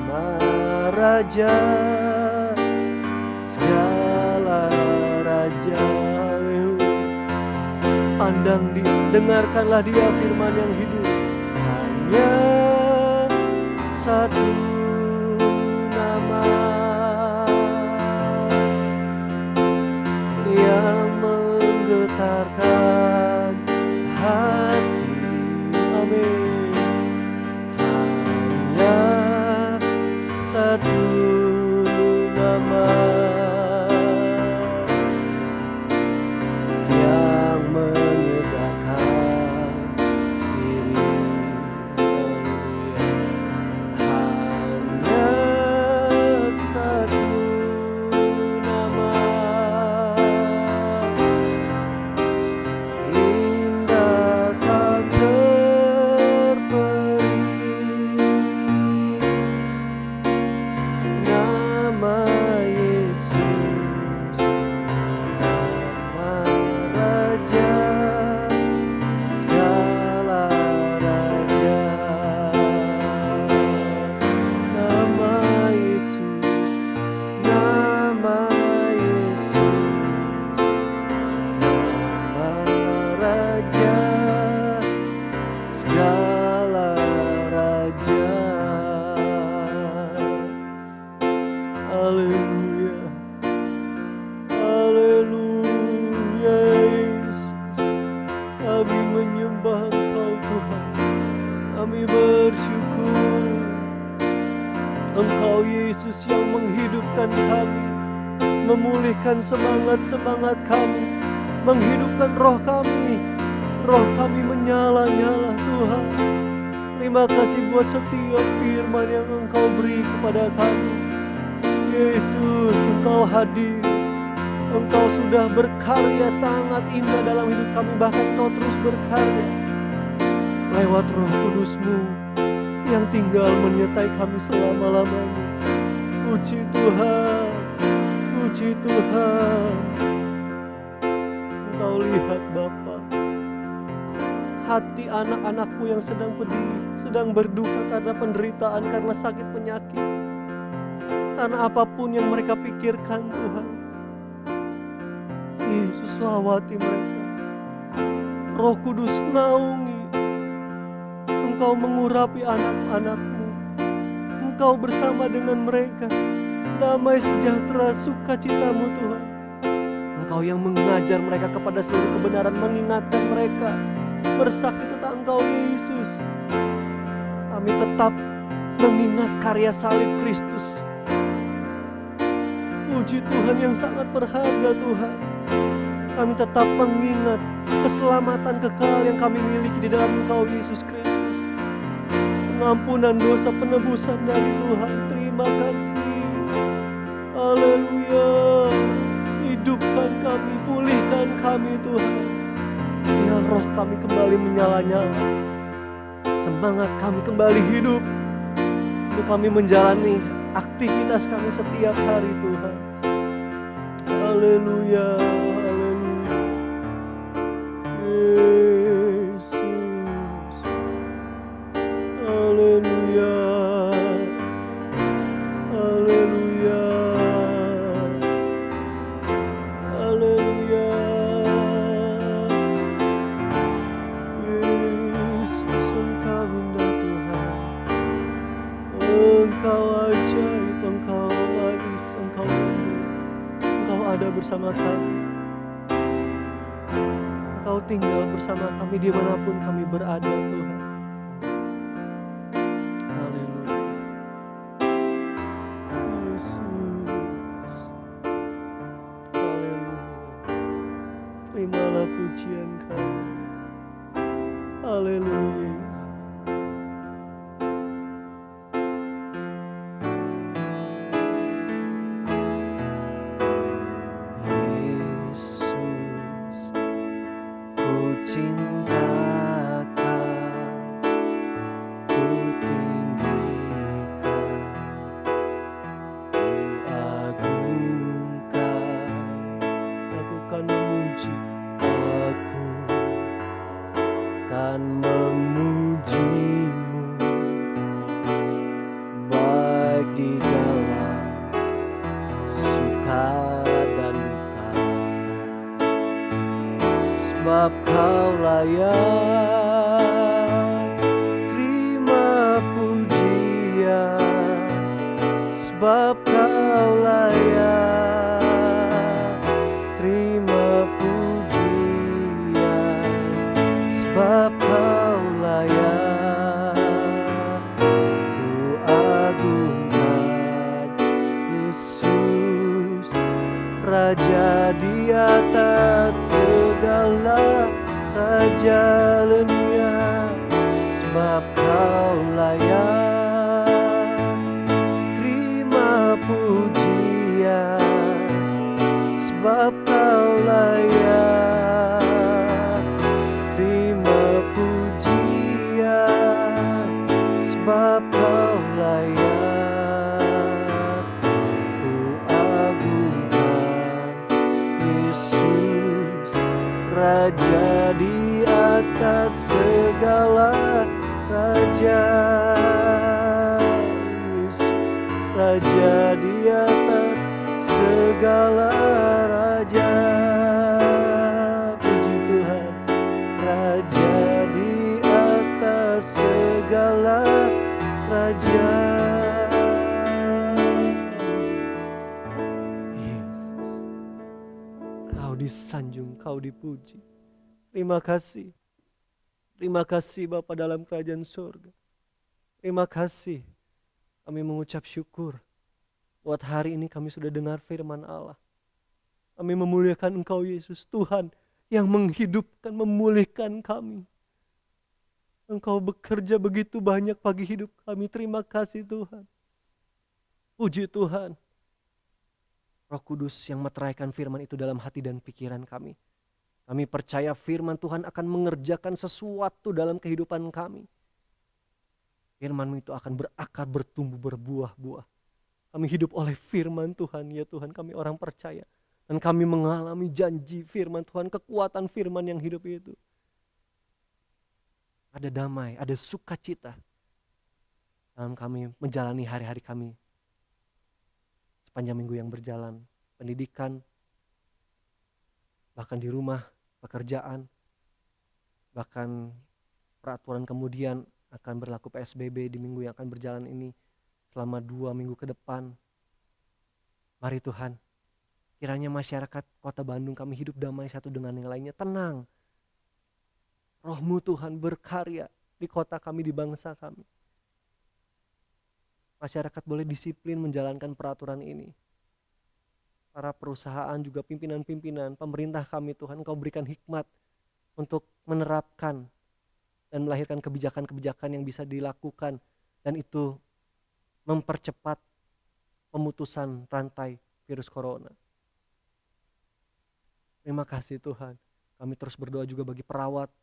nama Raja segala raja. Pandang dia, dengarkanlah dia firman yang hidup. Hanya satu nama yang menggetarkan hati. Amin. Hanya satu nama yang menyegarkan diri. Hanya satu nama indah tak terperi, nama Yesus, nama Raja segala raja. Nama Yesus, nama Yesus, nama Raja segala raja. Haleluya, haleluya Yesus. Kami menyembah Engkau Tuhan. Kami bersyukur Engkau Yesus yang menghidupkan kami, memulihkan semangat-semangat kami, menghidupkan roh kami. Roh kami menyala-nyala Tuhan. Terima kasih buat setiap firman yang Engkau beri kepada kami. Yesus, Engkau hadir. Engkau sudah berkarya sangat indah dalam hidup kami. Bahkan Engkau terus berkarya lewat Roh Kudus-Mu yang tinggal menyertai kami selama-lamanya. Puji Tuhan, puji Tuhan. Engkau lihat Bapa, hati anak-anak-Mu yang sedang pedih, sedang berduka karena penderitaan, karena sakit penyakit, karena apapun yang mereka pikirkan Tuhan. Yesus lawati mereka. Roh Kudus naungi. Engkau mengurapi anak-anak-Mu. Engkau bersama dengan mereka. Damai sejahtera sukacita-Mu Tuhan. Engkau yang mengajar mereka kepada seluruh kebenaran, mengingatkan mereka, bersaksi tentang Engkau Yesus. Kami tetap mengingat karya salib Kristus. Puji Tuhan yang sangat berharga Tuhan. Kami tetap mengingat keselamatan kekal yang kami miliki di dalam Engkau Yesus Kristus. Pengampunan dosa, penebusan dari Tuhan. Terima kasih. Haleluya. Hidupkan kami, pulihkan kami Tuhan. Biar roh kami kembali menyala-nyala. Semangat kami kembali hidup untuk kami menjalani aktivitas kami setiap hari Tuhan. Haleluya, haleluya. ada bersama kami. Engkau tinggal bersama kami dimanapun kami berada Tuhan. Haleluya. Yesus. Haleluya. Terimalah pujian kami. Haleluya. Yesus, ku cinta Kau, ku tinggikan, ku agungkan. Aku kan memuji, aku kan memuji-Mu, baik di dalam suka dan duka, sebab Kau layak terima pujian, sebab Kau layak terima pujian, sebab Kau layak ku agungkan. Yesus, Raja di atas segala raja dunia, sebab Kau layak terima pujian, sebab Kau layak terima pujian, sebab Kau layak ku agungkan. Yesus, Raja di atas segala raja. Yesus, Raja di atas segala raja. Puji Tuhan. Raja di atas segala raja. Yesus, Kau disanjung, Kau dipuji. Terima kasih. Terima kasih Bapa dalam kerajaan surga. Terima kasih. Kami mengucap syukur buat hari ini kami sudah dengar firman Allah. Kami memuliakan Engkau Yesus, Tuhan yang menghidupkan, memulihkan kami. Engkau bekerja begitu banyak pagi hidup kami. Terima kasih Tuhan. Puji Tuhan. Roh Kudus yang meteraikan firman itu dalam hati dan pikiran kami. Kami percaya firman Tuhan akan mengerjakan sesuatu dalam kehidupan kami. Firman-Mu itu akan berakar, bertumbuh, berbuah-buah. Kami hidup oleh firman Tuhan, ya Tuhan, kami orang percaya. Dan kami mengalami janji firman Tuhan, kekuatan firman yang hidup itu. Ada damai, ada sukacita dalam kami menjalani hari-hari kami. Sepanjang minggu yang berjalan, pendidikan, bahkan di rumah, pekerjaan, bahkan peraturan kemudian akan berlaku PSBB di minggu yang akan berjalan ini selama 2 minggu ke depan. Mari Tuhan, kiranya masyarakat Kota Bandung kami hidup damai satu dengan yang lainnya, tenang. Roh-Mu Tuhan berkarya di kota kami, di bangsa kami. Masyarakat boleh disiplin menjalankan peraturan ini. Para perusahaan juga pimpinan-pimpinan, pemerintah kami Tuhan, Engkau berikan hikmat untuk menerapkan dan melahirkan kebijakan-kebijakan yang bisa dilakukan. Dan itu mempercepat pemutusan rantai virus corona. Terima kasih Tuhan. Kami terus berdoa juga bagi perawat,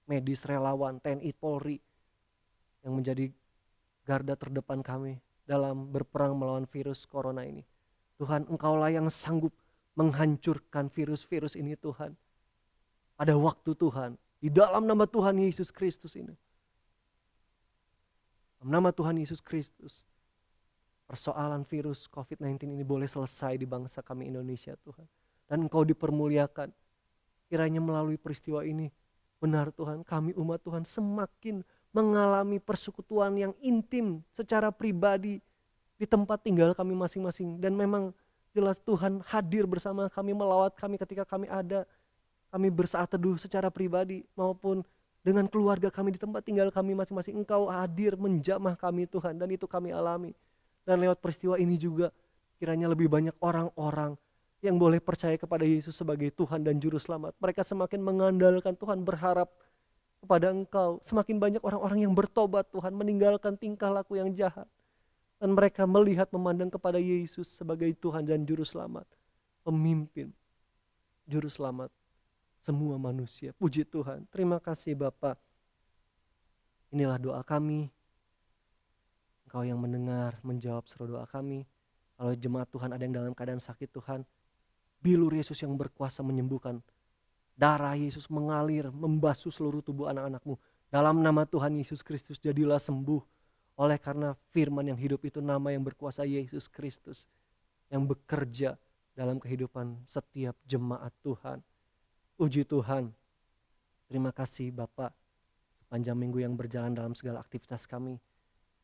medis, relawan, TNI, Polri yang menjadi garda terdepan kami dalam berperang melawan virus corona ini. Tuhan, Engkaulah yang sanggup menghancurkan virus-virus ini Tuhan. Pada waktu Tuhan, di dalam nama Tuhan Yesus Kristus ini. Dalam nama Tuhan Yesus Kristus, persoalan virus COVID-19 ini boleh selesai di bangsa kami Indonesia Tuhan. Dan Engkau dipermuliakan. Kiranya melalui peristiwa ini, benar Tuhan, kami umat Tuhan semakin mengalami persekutuan yang intim secara pribadi di tempat tinggal kami masing-masing. Dan memang jelas Tuhan hadir bersama kami, melawat kami ketika kami ada. Kami bersaat teduh secara pribadi maupun dengan keluarga kami di tempat tinggal kami masing-masing. Engkau hadir menjamah kami Tuhan, dan itu kami alami. Dan lewat peristiwa ini juga kiranya lebih banyak orang-orang yang boleh percaya kepada Yesus sebagai Tuhan dan Juru Selamat. Mereka semakin mengandalkan Tuhan, berharap kepada Engkau. Semakin banyak orang-orang yang bertobat Tuhan, meninggalkan tingkah laku yang jahat. Dan mereka melihat, memandang kepada Yesus sebagai Tuhan dan Juru Selamat, pemimpin, Juru Selamat semua manusia. Puji Tuhan. Terima kasih Bapa. Inilah doa kami. Engkau yang mendengar, menjawab seluruh doa kami. Kalau jemaat Tuhan ada yang dalam keadaan sakit Tuhan, bilur Yesus yang berkuasa menyembuhkan. Darah Yesus mengalir, membasuh seluruh tubuh anak-anak-Mu. Dalam nama Tuhan Yesus Kristus jadilah sembuh. Oleh karena firman yang hidup itu, nama yang berkuasa Yesus Kristus, yang bekerja dalam kehidupan setiap jemaat Tuhan. Puji Tuhan. Terima kasih Bapak. Sepanjang minggu yang berjalan dalam segala aktivitas kami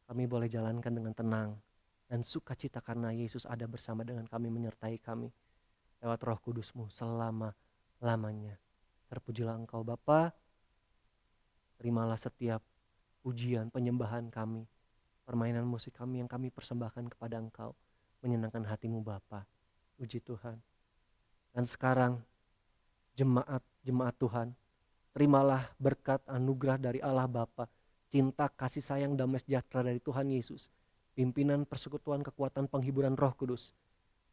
boleh jalankan dengan tenang dan sukacita karena Yesus ada bersama dengan kami, menyertai kami lewat Roh Kudus-Mu selama-lamanya. Terpujilah Engkau Bapa. Terimalah setiap pujian, penyembahan kami, permainan musik kami yang kami persembahkan kepada Engkau, menyenangkan hati-Mu Bapa. Puji Tuhan. Dan sekarang jemaat Tuhan, terimalah berkat anugerah dari Allah Bapa, cinta, kasih sayang, damai sejahtera dari Tuhan Yesus, pimpinan, persekutuan, kekuatan, penghiburan Roh Kudus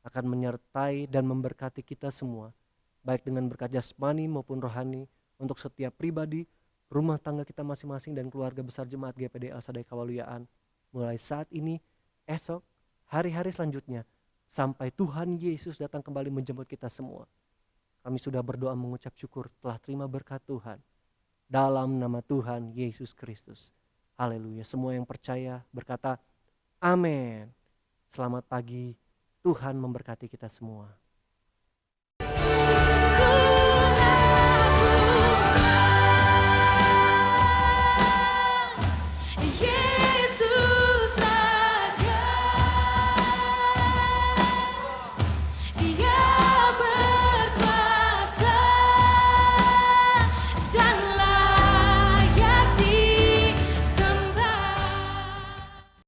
akan menyertai dan memberkati kita semua, baik dengan berkat jasmani maupun rohani, untuk setiap pribadi, rumah tangga kita masing-masing, dan keluarga besar jemaat GPD El Shaddai Kawaluyaan, mulai saat ini, esok, hari-hari selanjutnya, sampai Tuhan Yesus datang kembali menjemput kita semua. Kami sudah berdoa mengucap syukur telah terima berkat Tuhan. Dalam nama Tuhan Yesus Kristus. Haleluya. Semua yang percaya berkata, amin. Selamat pagi. Tuhan memberkati kita semua.